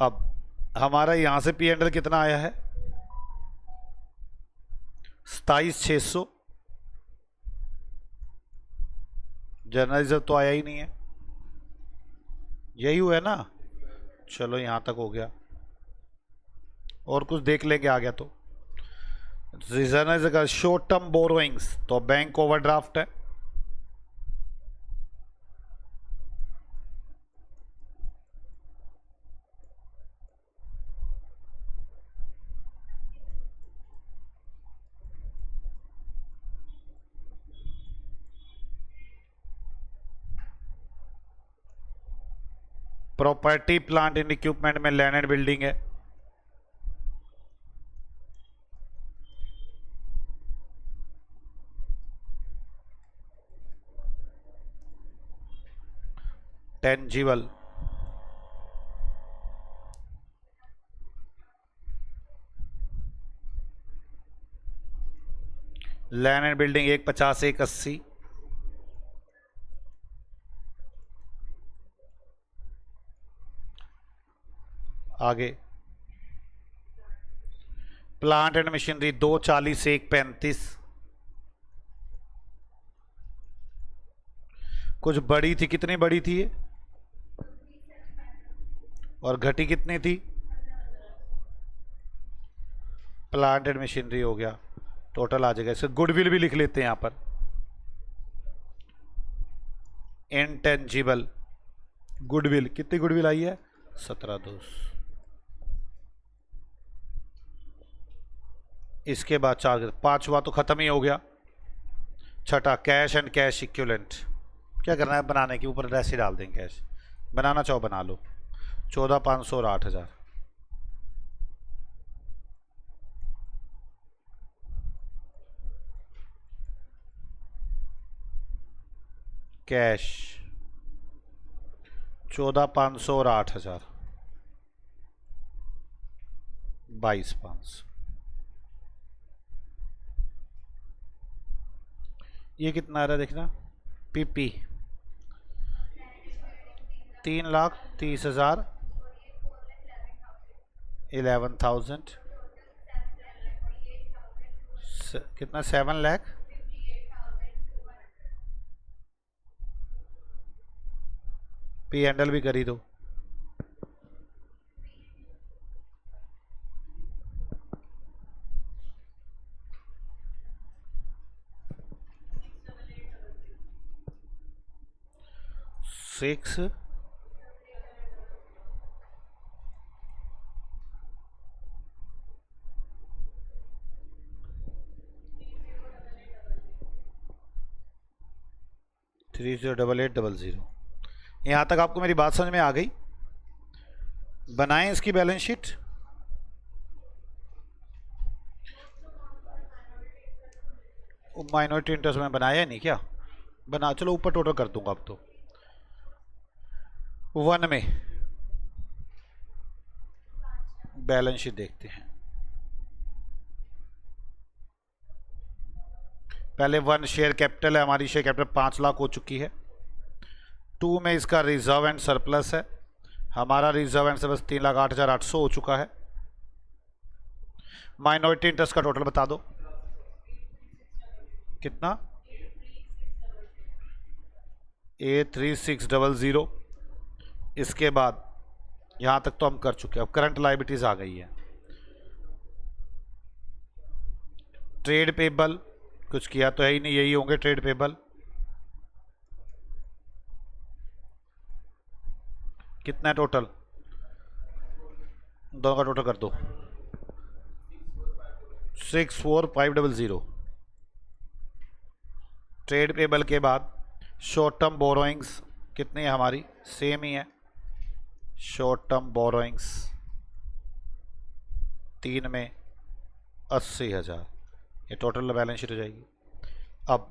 अब हमारा यहां से पी एंडल कितना आया है 27,600। जर्नल रिजर्व तो आया ही नहीं है, यही हुआ है ना। चलो यहां तक हो गया, और कुछ देख लेंगे आ गया तो। रिजर्व शॉर्ट टर्म बोरोइंग्स तो बैंक ओवरड्राफ्ट है। प्रॉपर्टी प्लांट एंड इक्विपमेंट में लैंड एंड बिल्डिंग है। Tangible land and building 150 180। आगे प्लांट एंड मशीनरी 240 135। कुछ बड़ी थी, कितनी बड़ी थी ये और घटी कितनी थी? प्लांट एंड मशीनरी हो गया, टोटल आ जाएगा। इसे गुडविल भी लिख लेते हैं यहां पर। इनटेंजिबल गुडविल, कितनी गुडविल आई है 17,200। इसके बाद चार, पांचवा तो खत्म ही हो गया। छठा कैश एंड कैश इक्विवेलेंट। क्या करना है बनाने के ऊपर ऐसे डाल देंगे कैश, बनाना चाहो बना लो। 14,500 और 8,000। कैश 14,500 और 8,000 22,500। ये कितना आ रहा है देखना। पीपी 3,30,000 11,000 कितना 7 लाख। पी हैंडल भी करी दो। सिक्स 308800। यहाँ तक आपको मेरी बात समझ में आ गई। बनाएं इसकी बैलेंस शीट। माइनॉरिटी इंटरेस्ट में बनाया नहीं क्या? बना, चलो ऊपर टोटल कर दूंगा अब तो। 1 में बैलेंस शीट देखते हैं। पहले 1 शेयर कैपिटल है, हमारी शेयर कैपिटल 5 लाख हो चुकी है। 2 में इसका रिजर्व एंड सरप्लस है, हमारा रिजर्व एंड सरप्लस 3,08,800 हो चुका है। माइनॉरिटी इंटरेस्ट का टोटल बता दो कितना? 83600। इसके बाद यहां तक तो हम कर चुके हैं। अब करंट लायबिलिटीज आ गई है। ट्रेड पेबल कुछ किया तो है ही नहीं, यही होंगे ट्रेड पेबल। कितना है टोटल? दोनों का टोटल कर दो। 64500। ट्रेड पेबल के बाद शॉर्ट टर्म बोरोइंग्स कितनी है हमारी? सेम ही है। शॉर्ट टर्म बोरोइंग्स 3 में 80,000। ये टोटल बैलेंस शीट हो जाएगी। अब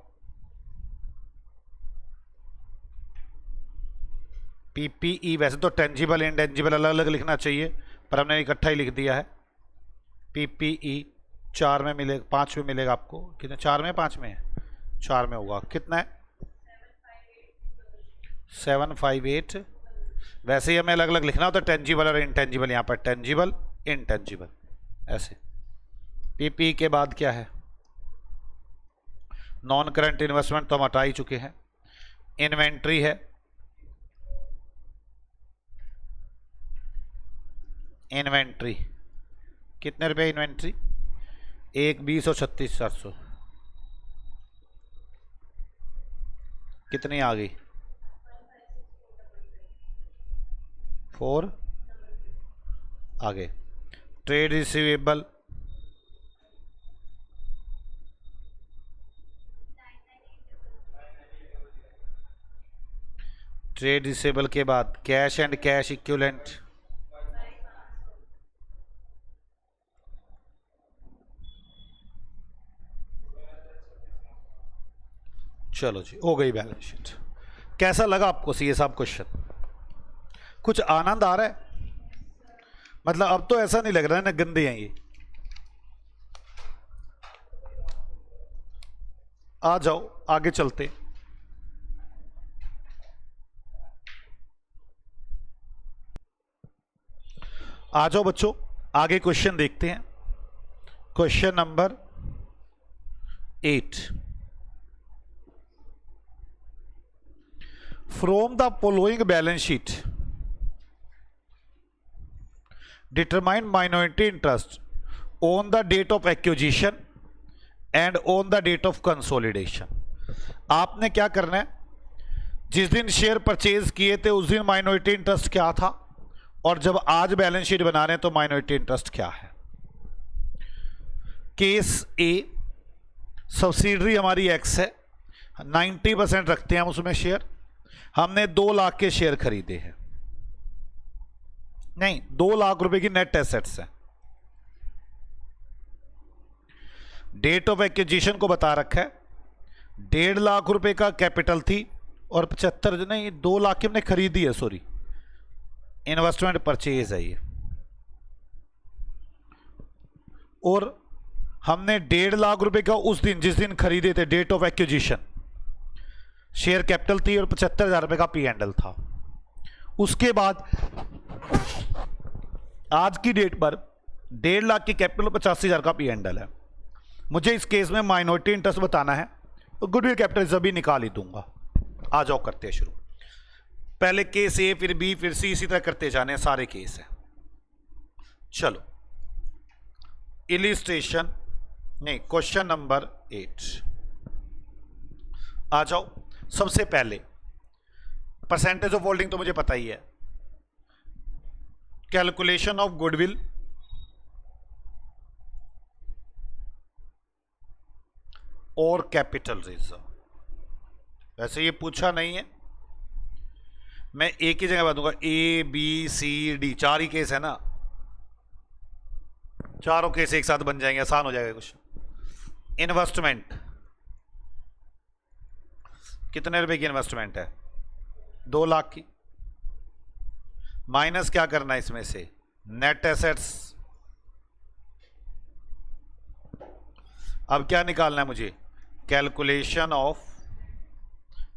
पीपीई, वैसे तो टेंजिबल इंटेंजिबल अलग अलग लिखना चाहिए, पर हमने इकट्ठा ही लिख दिया है। पीपीई 4 में मिलेगा, 5 में मिलेगा आपको। कितने? 4 में 5 में है? 4 में होगा। कितना है? 758। वैसे ही हमें अलग अलग लिखना होता है, टेंजिबल और इंटेंजिबल। यहाँ पर टेंजिबल इंटेंजिबल ऐसे। पीपीई के बाद क्या है? नॉन करंट इन्वेस्टमेंट तो हम हटा ही चुके हैं। इन्वेंट्री है, इन्वेंट्री कितने रुपए? इन्वेंट्री 1,20 और 36,400। कितनी आ गई? 4 आगे। ट्रेड रिसीवेबल 3 के बाद कैश एंड कैश इक्विवेलेंट। चलो जी, हो गई बैलेंस शीट। कैसा लगा आपको सीए साहब क्वेश्चन? कुछ आनंद आ रहा है? मतलब अब तो ऐसा नहीं लग रहा है ना गंदे हैं ये। आ जाओ आगे चलते। आ जाओ बच्चों, आगे क्वेश्चन देखते हैं। Question number 8। From the following balance sheet determine minority interest on the date of acquisition and on the date of consolidation. आपने क्या करना है? जिस दिन शेयर परचेज किए थे उस दिन माइनॉरिटी इंटरेस्ट क्या था, और जब आज बैलेंस शीट बना रहे हैं तो माइनॉरिटी इंटरेस्ट क्या है। केस ए, सब्सिडरी हमारी एक्स है, 90% रखते हैं हम उसमें शेयर। हमने 2 लाख के शेयर खरीदे हैं, नहीं 2 लाख रुपए की नेट एसेट्स है। डेट ऑफ एक्विजिशन को बता रखा है, 1.5 लाख रुपए का कैपिटल थी और 75 नहीं 2 लाख की हमने खरीदी है, सॉरी इन्वेस्टमेंट परचेज है ये। और हमने 1.5 लाख रुपए का उस दिन जिस दिन खरीदे थे, date of acquisition, share capital थी और 75,000 रुपए का पी एंड एल था। उसके बाद आज की डेट पर 1.5 लाख की कैपिटल और 85,000 का पी एंड एल है। मुझे इस केस में माइनॉरिटी इंटरेस्ट बताना है तो गुडविल कैपिटल अभी निकाल ही दूंगा। आ जाओ करते हैं शुरू। पहले केस ए, फिर बी, फिर सी, इसी तरह करते जाने, सारे केस हैं। चलो इलिस्ट्रेशन नहीं, क्वेश्चन नंबर 8 आ जाओ। सबसे पहले परसेंटेज ऑफ होल्डिंग तो मुझे पता ही है। कैलकुलेशन ऑफ गुडविल और कैपिटल रिजर्व, वैसे ये पूछा नहीं है। मैं एक ही जगह बताऊंगा, ए बी सी डी, 4 ही केस है ना, चारों केस एक साथ बन जाएंगे, आसान हो जाएगा कुछ। इन्वेस्टमेंट, कितने रुपए की इन्वेस्टमेंट है? 2 लाख की। माइनस क्या करना है इसमें से? Net assets. अब क्या निकालना है मुझे? कैलकुलेशन ऑफ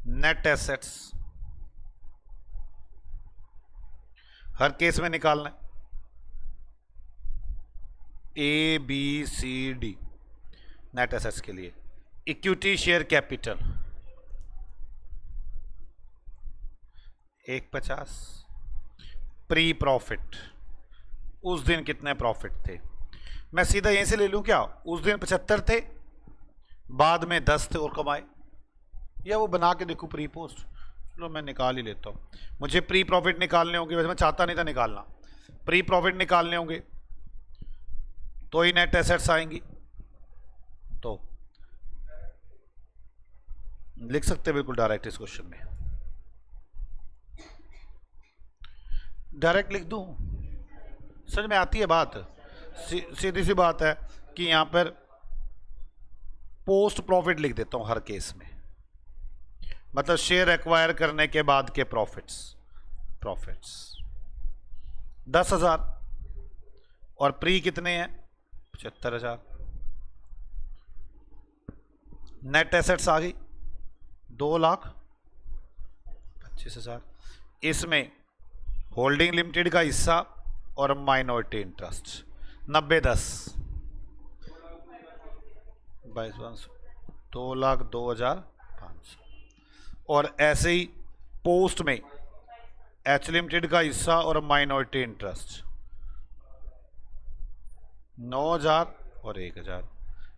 नेट एसेट्स, हर केस में निकालना है। A B C D net assets के लिए। Equity share capital 150। Pre profit, उस दिन कितने प्रॉफिट थे? मैं सीधा यहीं से ले लूं क्या? उस दिन 75 थे, बाद में 10 थे और कमाए, या वो बना के देखूं प्री पोस्ट? चलो मैं निकाल ही लेता हूं। मुझे प्री प्रॉफिट निकालने होंगे, वैसे मैं चाहता नहीं था निकालना। प्री प्रॉफिट निकालने होंगे तो ही नेट एसेट्स आएंगी। तो लिख सकते बिल्कुल डायरेक्ट इस क्वेश्चन में, डायरेक्ट लिख दूं, समझ में आती है बात। सीधी सी बात है कि यहां पर पोस्ट प्रॉफिट लिख देता हूं हर केस में, मतलब शेयर एक्वायर करने के बाद के प्रॉफिट्स 10,000 और प्री कितने हैं? 75,000। नेट एसेट्स आ गई 2,25,000। इसमें होल्डिंग लिमिटेड का हिस्सा और माइनॉरिटी इंटरेस्ट 90-10 22,500 2,02,500। और ऐसे ही पोस्ट में एच लिमिटेड का हिस्सा और माइनॉरिटी इंटरेस्ट 9,000 और 1,000।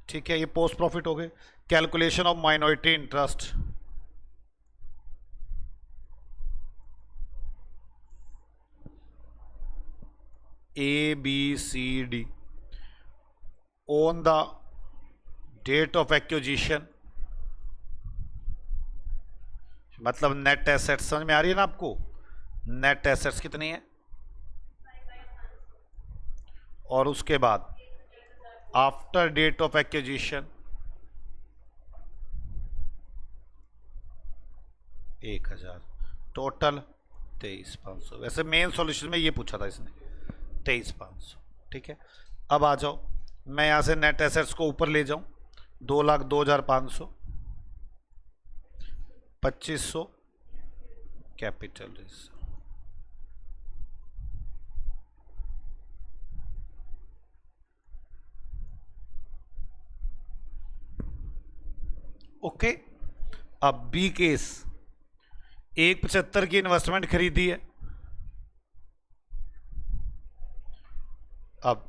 ठीक है, ये पोस्ट प्रॉफिट हो गए। Calculation of minority interest, A B C D on the date of acquisition, मतलब नेट एसेट्स। समझ में आ रही है ना आपको? नेट एसेट्स कितनी है, और उसके बाद after date of acquisition 1,000, total 23,500। वैसे मेन सॉल्यूशन में ये पूछा था इसने, 23,500। ठीक है, अब आ जाओ, मैं यहां से नेट एसेट्स को ऊपर ले जाऊं, 2,02,500, 2,500 कैपिटल रिजर्व। ओके, अब बी केस, 1,75 की इन्वेस्टमेंट खरीदी है। अब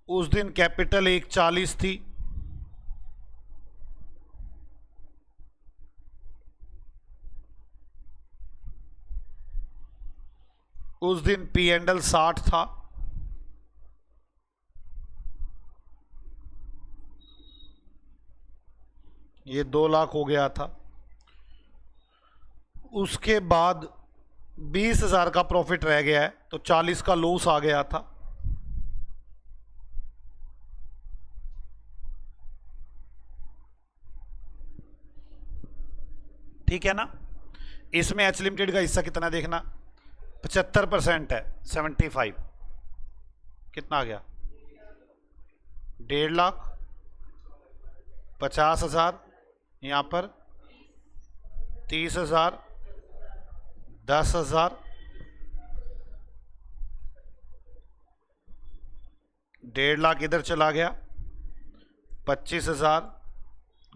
उस दिन कैपिटल 1,40 थी, उस दिन पी एंड एल 60 था, ये 2 लाख हो गया था। उसके बाद 20,000 का प्रॉफिट रह गया है, तो 40 का लॉस आ गया था। ठीक है ना? इसमें एच लिमिटेड का हिस्सा कितना देखना, 75% है, 75 कितना आ गया? 1.5 लाख, 50,000 यहां पर, 30,000, 10,000, 1.5 लाख इधर चला गया, 25,000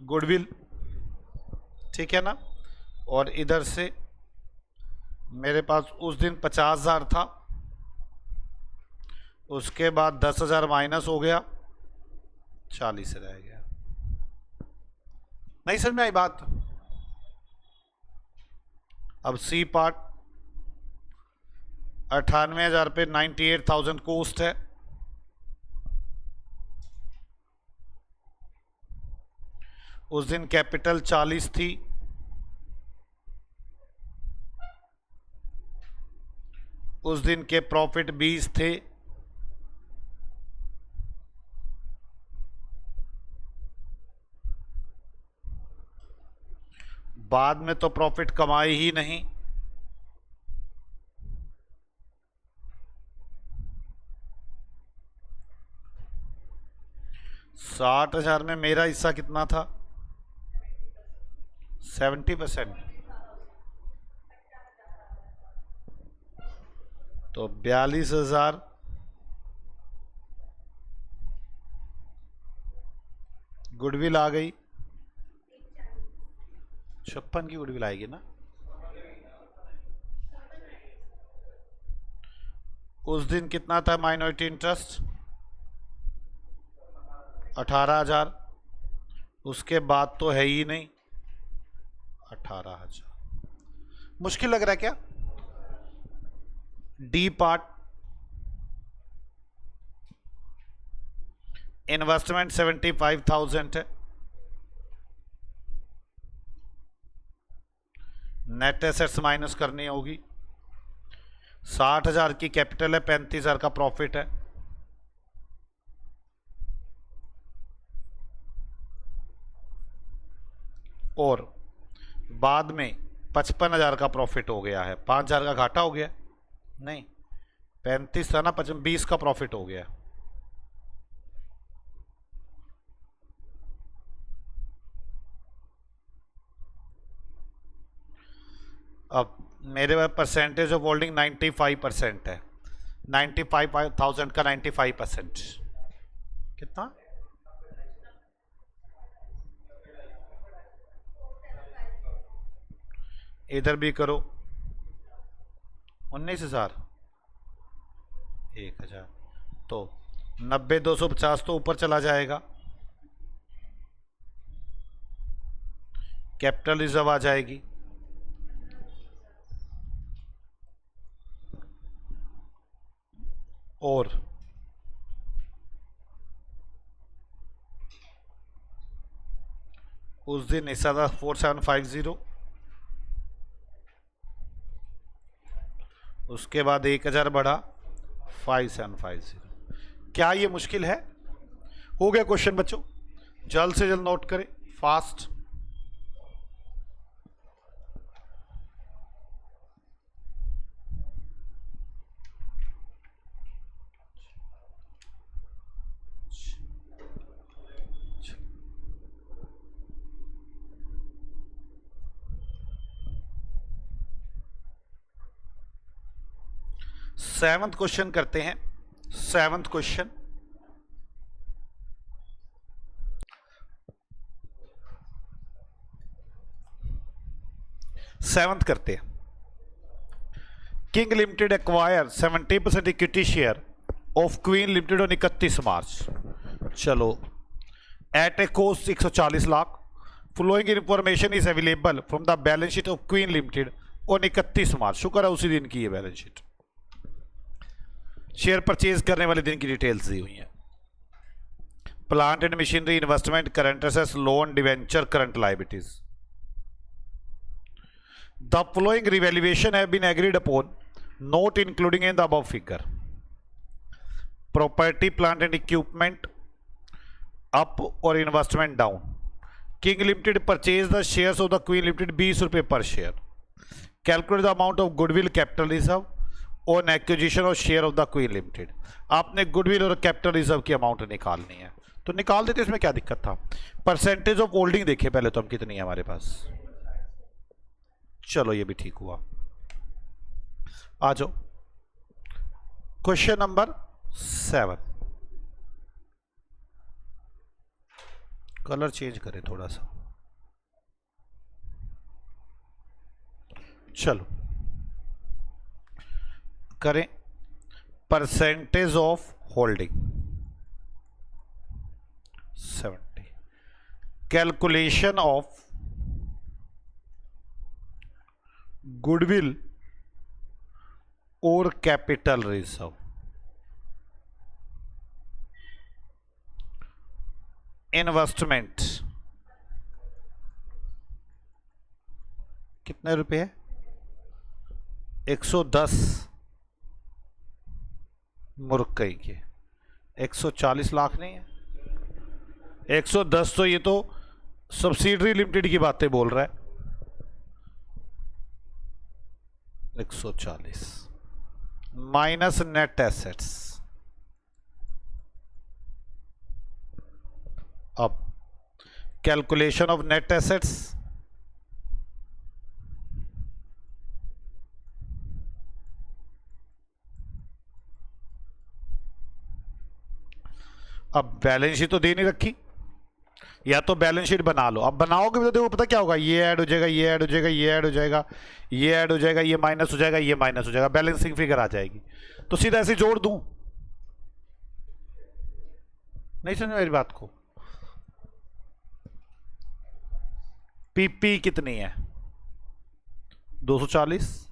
गुडविल। ठीक है ना? और इधर से मेरे पास उस दिन 50,000 था, उसके बाद 10,000 माइनस हो गया, 40 रह गया। नहीं समझ में आई बात? अब सी पार्ट, 98,000 पे 98,000 कॉस्ट है, उस दिन कैपिटल 40 थी, उस दिन के प्रॉफिट 20 थे, बाद में तो प्रॉफिट कमाए ही नहीं। $60,000 में मेरा हिस्सा कितना था? 70%। तो 42,000 गुडविल आ गई। 56 की गुडविल आएगी ना। उस दिन कितना था माइनॉरिटी इंटरेस्ट? 18,000। उसके बाद तो है ही नहीं। 18,000 मुश्किल लग रहा है क्या? डी पार्ट, इन्वेस्टमेंट 75,000 है, नेट एसेट्स माइनस करनी होगी। 60,000 की कैपिटल है, 35,000 का प्रॉफिट है। और बाद में 55,000 का प्रॉफिट हो गया है। 5,000 का घाटा हो गया? नहीं, 35 था ना, 20 का प्रॉफिट हो गया। अब मेरे पास परसेंटेज ऑफ होल्डिंग 95% है। 95,000 का 95% कितना? इधर भी करो, 19,000, 1,000, तो 90,250 तो ऊपर चला जाएगा। कैपिटल रिजर्व आ जाएगी। और उस दिन हिस्सा था 4750, उसके बाद 1,000 बढ़ा 5750। क्या ये मुश्किल है? हो गया क्वेश्चन बच्चों? जल्द से जल्द नोट करें, फास्ट। सेवंथ क्वेश्चन करते हैं। सेवंथ क्वेश्चन, सेवंथ करते हैं। King limited acquire 70% equity share of Queen limited on 31 March. चलो, at a cost 140 lakh. Following information is available from the balance sheet of Queen limited on 31 March. शुक्र है उसी दिन की है बैलेंस शीट। शेयर परचेज करने वाले दिन की डिटेल्स दी हुई हैं। Plant and machinery, investment, current assets, loan, debenture, current liabilities. The following revaluation have been agreed upon, not including in the above figure. Property, plant and equipment up और investment down. King limited purchase the shares of the queen limited 20 रुपए per share. Calculate the amount of goodwill, capital reserve और acquisition of share of the queen limited. आपने goodwill और capital reserve की amount निकालनी है, तो निकाल देते, इसमें क्या दिक्कत था। परसेंटेज ऑफ होल्डिंग देखे पहले तो हम कितनी है हमारे पास। चलो ये भी ठीक हुआ। आ जाओ क्वेश्चन नंबर 7। कलर चेंज करें थोड़ा सा। चलो करें, percentage of holding 70, calculation of goodwill और कैपिटल रिजर्व। इन्वेस्टमेंट कितने रुपए है? 110 मुर्कई के 140 लाख नहीं है, 110 तो ये तो सब्सिडरी लिमिटेड की बातें बोल रहा है। 140 माइनस नेट एसेट्स। अब कैलकुलेशन ऑफ नेट एसेट्स, अब बैलेंस शीट तो दे नहीं रखी, या तो बैलेंस शीट बना लो। अब बनाओगे तो देखो पता क्या होगा, ये ऐड हो जाएगा, ये ऐड हो जाएगा, ये ऐड हो जाएगा, ये ऐड हो जाएगा, ये माइनस हो जाएगा, ये माइनस हो जाएगा, बैलेंसिंग फिगर आ जाएगी। तो सीधा ऐसे जोड़ दूं, नहीं समझ मेरी बात को। पीपी कितनी है 240,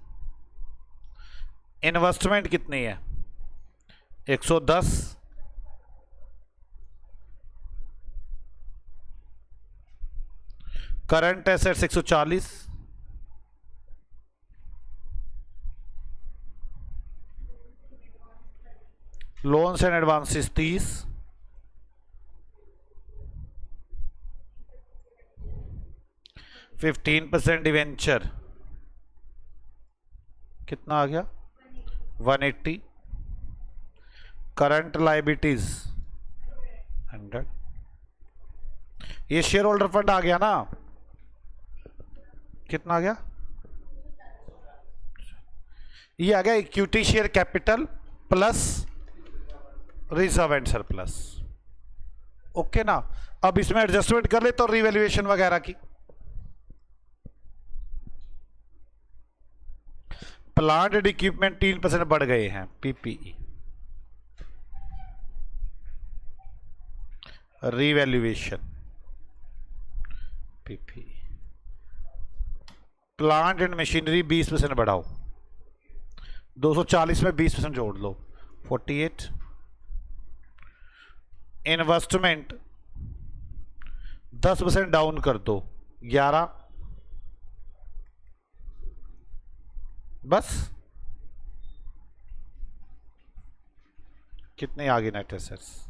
इन्वेस्टमेंट कितनी है 110, current assets 140, loans and advances 30, %15 debenture कितना आ गया 180, करंट लाइबिलिटीज 100, ये शेयर होल्डर फंड आ गया ना, कितना आ गया, ये आ गया equity share capital plus reserve and surplus. Okay ना। अब इसमें एडजस्टमेंट कर ले तो रिवैल्यूएशन वगैरह की, प्लांट एंड इक्विपमेंट 3% बढ़ गए हैं, PPE, revaluation PPE, plant and machinery 20% बढ़ाओ, 240 में 20% जोड़ लो 48, इन्वेस्टमेंट 10% डाउन कर दो 11, बस कितने आ गए नेट एसेट्स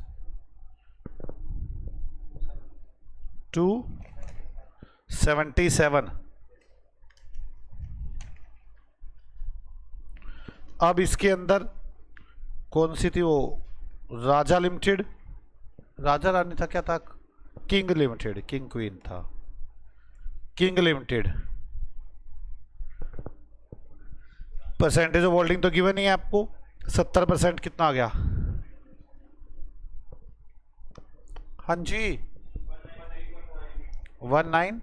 277। अब इसके अंदर कौन सी थी वो, राजा लिमिटेड, राजा रानी था, क्या था, किंग लिमिटेड, किंग क्वीन था, king limited, percentage of holding तो गिवन ही है आपको 70%, कितना आ गया, हाँ जी 19,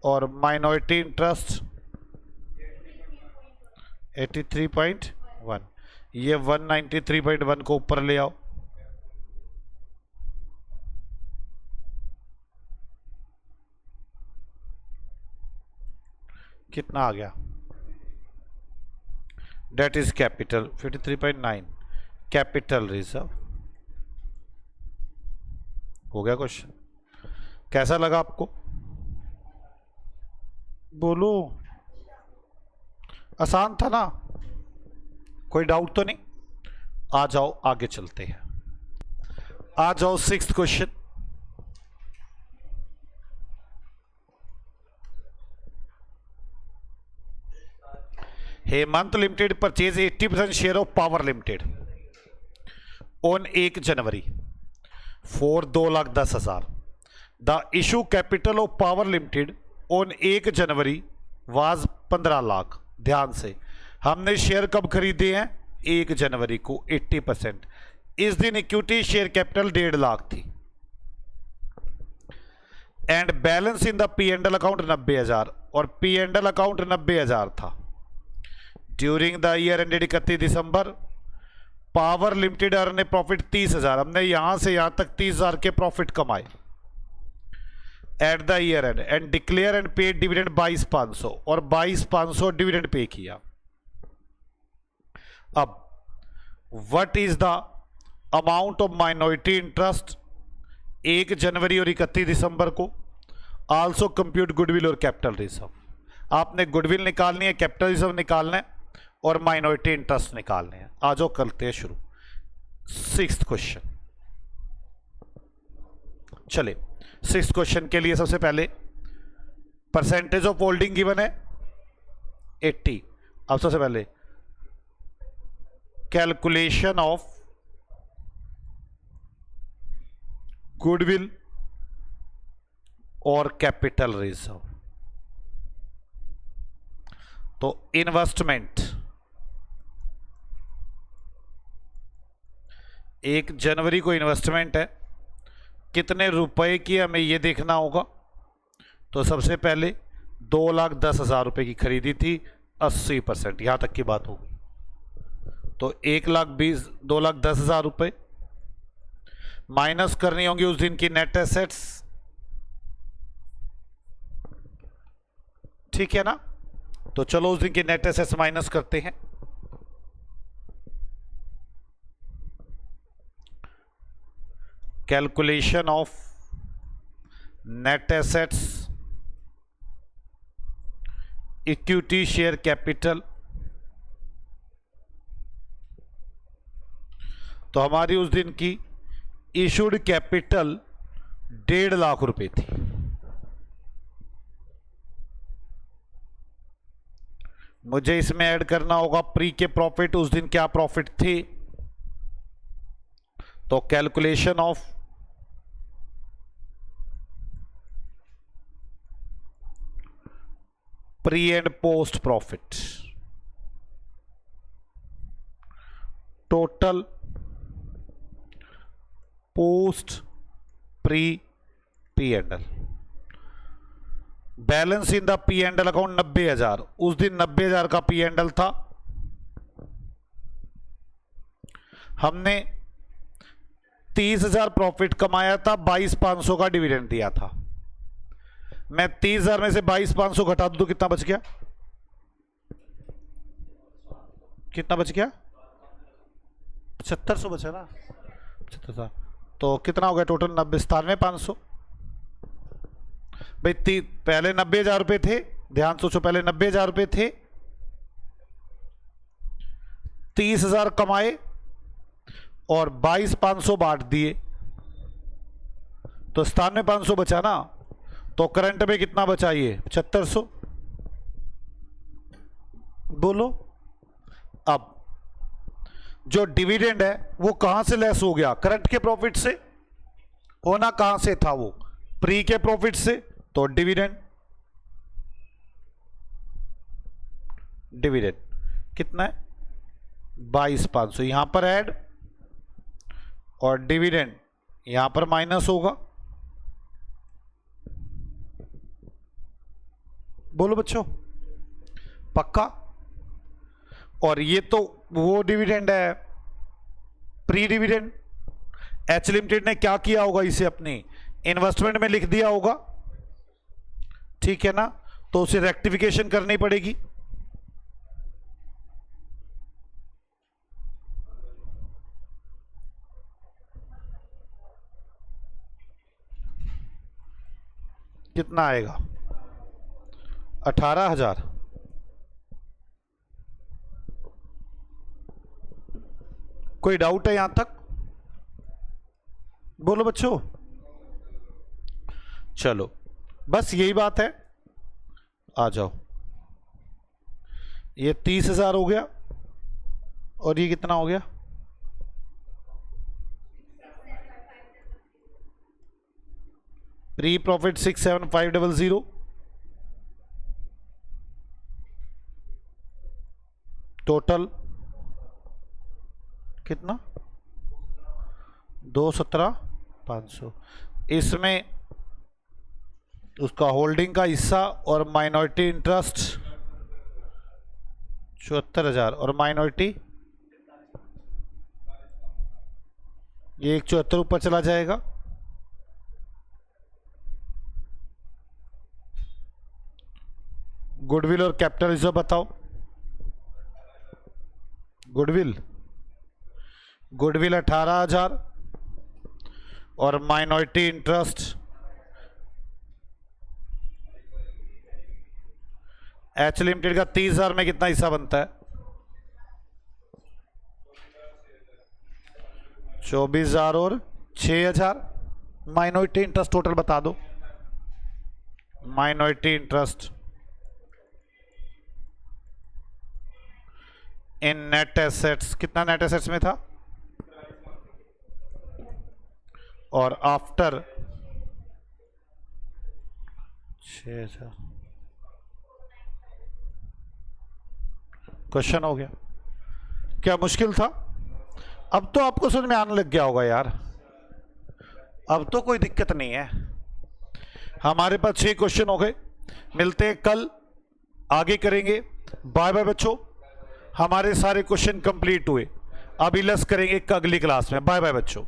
और माइनॉरिटी इंटरेस्ट 83.1, ये 193.1 को ऊपर ले आओ, कितना आ गया, date is capital 53.9, capital reserve. हो गया क्वेश्चन, कैसा लगा आपको, बोलो, आसान था ना, कोई डाउट तो नहीं, आ जाओ आगे चलते हैं, आ जाओ 6th question. Hemant limited purchase 80% share of power limited on 1 January for 2,10,000। The issue capital of power limited on 1 January was 15 lakh. ध्यान से, हमने शेयर कब खरीदे हैं 1 जनवरी को 80%। इस दिन इक्विटी शेयर कैपिटल 1.5 लाख थी and balance in the P and L account 90,000 और पी एंड एल अकाउंट 90,000 था। During the year ended 31 December power limited earn profit 30,000। हमने यहां से यहां तक 30,000 के प्रॉफिट कमाए at the year and and declare and paid dividend 22,500 और 22,500 डिविडेंड पे किया। अब what is the amount of minority interest 1 जनवरी और 31 दिसंबर को। आल्सो कंप्यूट गुडविल और कैपिटल रिजर्व। आपने गुडविल निकालनी है, कैपिटल रिजर्व निकालना है और माइनॉरिटी इंटरेस्ट निकालने हैं। आ जाओ करते हैं शुरू। 6th question. चले 6th क्वेश्चन के लिए सबसे पहले परसेंटेज ऑफ होल्डिंग गिवन है 80। अब सबसे पहले कैलकुलेशन ऑफ गुडविल और कैपिटल रिजर्व। तो इन्वेस्टमेंट 1 जनवरी को इन्वेस्टमेंट है, कितने रुपए की हमें ये देखना होगा। तो सबसे पहले 2,10,000 रुपए की खरीदी थी, 80%, यहां तक की बात होगी। तो 2,10,000 रुपए माइनस करनी होंगी उस दिन की नेट एसेट्स, ठीक है ना। तो चलो उस दिन की नेट एसेट्स माइनस करते हैं। Calculation of net assets equity share capital. तो हमारी उस दिन की इशूड कैपिटल 1.5 लाख रुपए थी। मुझे इसमें ऐड करना होगा प्री के प्रॉफिट, उस दिन क्या प्रॉफिट थे। तो calculation of pre and post profit, total post pre P and L. Balance in the P and L account 90,000। उस दिन 90,000 का पी एंड एल था। हमने 30,000 प्रॉफिट कमाया था, 22,500 का डिविडेंड दिया था। मैं 30,000 में से 22,500 घटा दूं तो कितना बच गया? कितना बच गया? 7500 बचा ना, 75,000। तो कितना हो गया टोटल? 97,500। भाई पहले 90,000 रुपए थे, ध्यान सोचो, पहले 90,000 रुपए थे, 30,000 कमाए और 22,500 बांट दिए, तो 97,500 बचा ना। तो करंट में कितना बचा? ये 7500। बोलो अब जो डिविडेंड है वो कहां से लेस हो गया? करंट के प्रॉफिट से। होना कहां से था? वो प्री के प्रॉफिट से। तो डिविडेंड कितना है? 22,500 यहां पर ऐड और डिविडेंड यहां पर माइनस होगा। बोलो बच्चों, पक्का? और ये तो वो डिविडेंड है, प्री डिविडेंड। एच लिमिटेड ने क्या किया होगा? इसे अपनी इन्वेस्टमेंट में लिख दिया होगा, ठीक है ना। तो उसे रेक्टिफिकेशन करनी पड़ेगी। कितना आएगा? 18,000। कोई डाउट है यहां तक? बोलो बच्चों। चलो बस यही बात है। आ जाओ, ये 30,000 हो गया और ये कितना हो गया? Pre profit 67500। टोटल कितना? 217,500। इसमें उसका होल्डिंग का हिस्सा और माइनॉरिटी इंटरेस्ट 74,000 और माइनॉरिटी ये 174 ऊपर चला जाएगा। गुडविल और कैपिटल रिजर्व बताओ। गुडविल 18,000 और माइनॉरिटी इंटरेस्ट एच लिमिटेड का 30,000 में कितना हिस्सा बनता है? 24,000 और 6,000। माइनॉरिटी इंटरेस्ट टोटल बता दो। Minority interest in net assets, कितना नेट एसेट्स में था? और आफ्टर 6,000। क्वेश्चन हो गया। क्या मुश्किल था? अब तो आपको समझ में आने लग गया होगा यार, अब तो कोई दिक्कत नहीं है। हमारे पास 6 क्वेश्चन हो गए। मिलते हैं कल, आगे करेंगे। बाय बाय बच्चों, हमारे सारे क्वेश्चन कंप्लीट हुए। अब इलस करेंगे अगली क्लास में। बाय बाय बच्चों।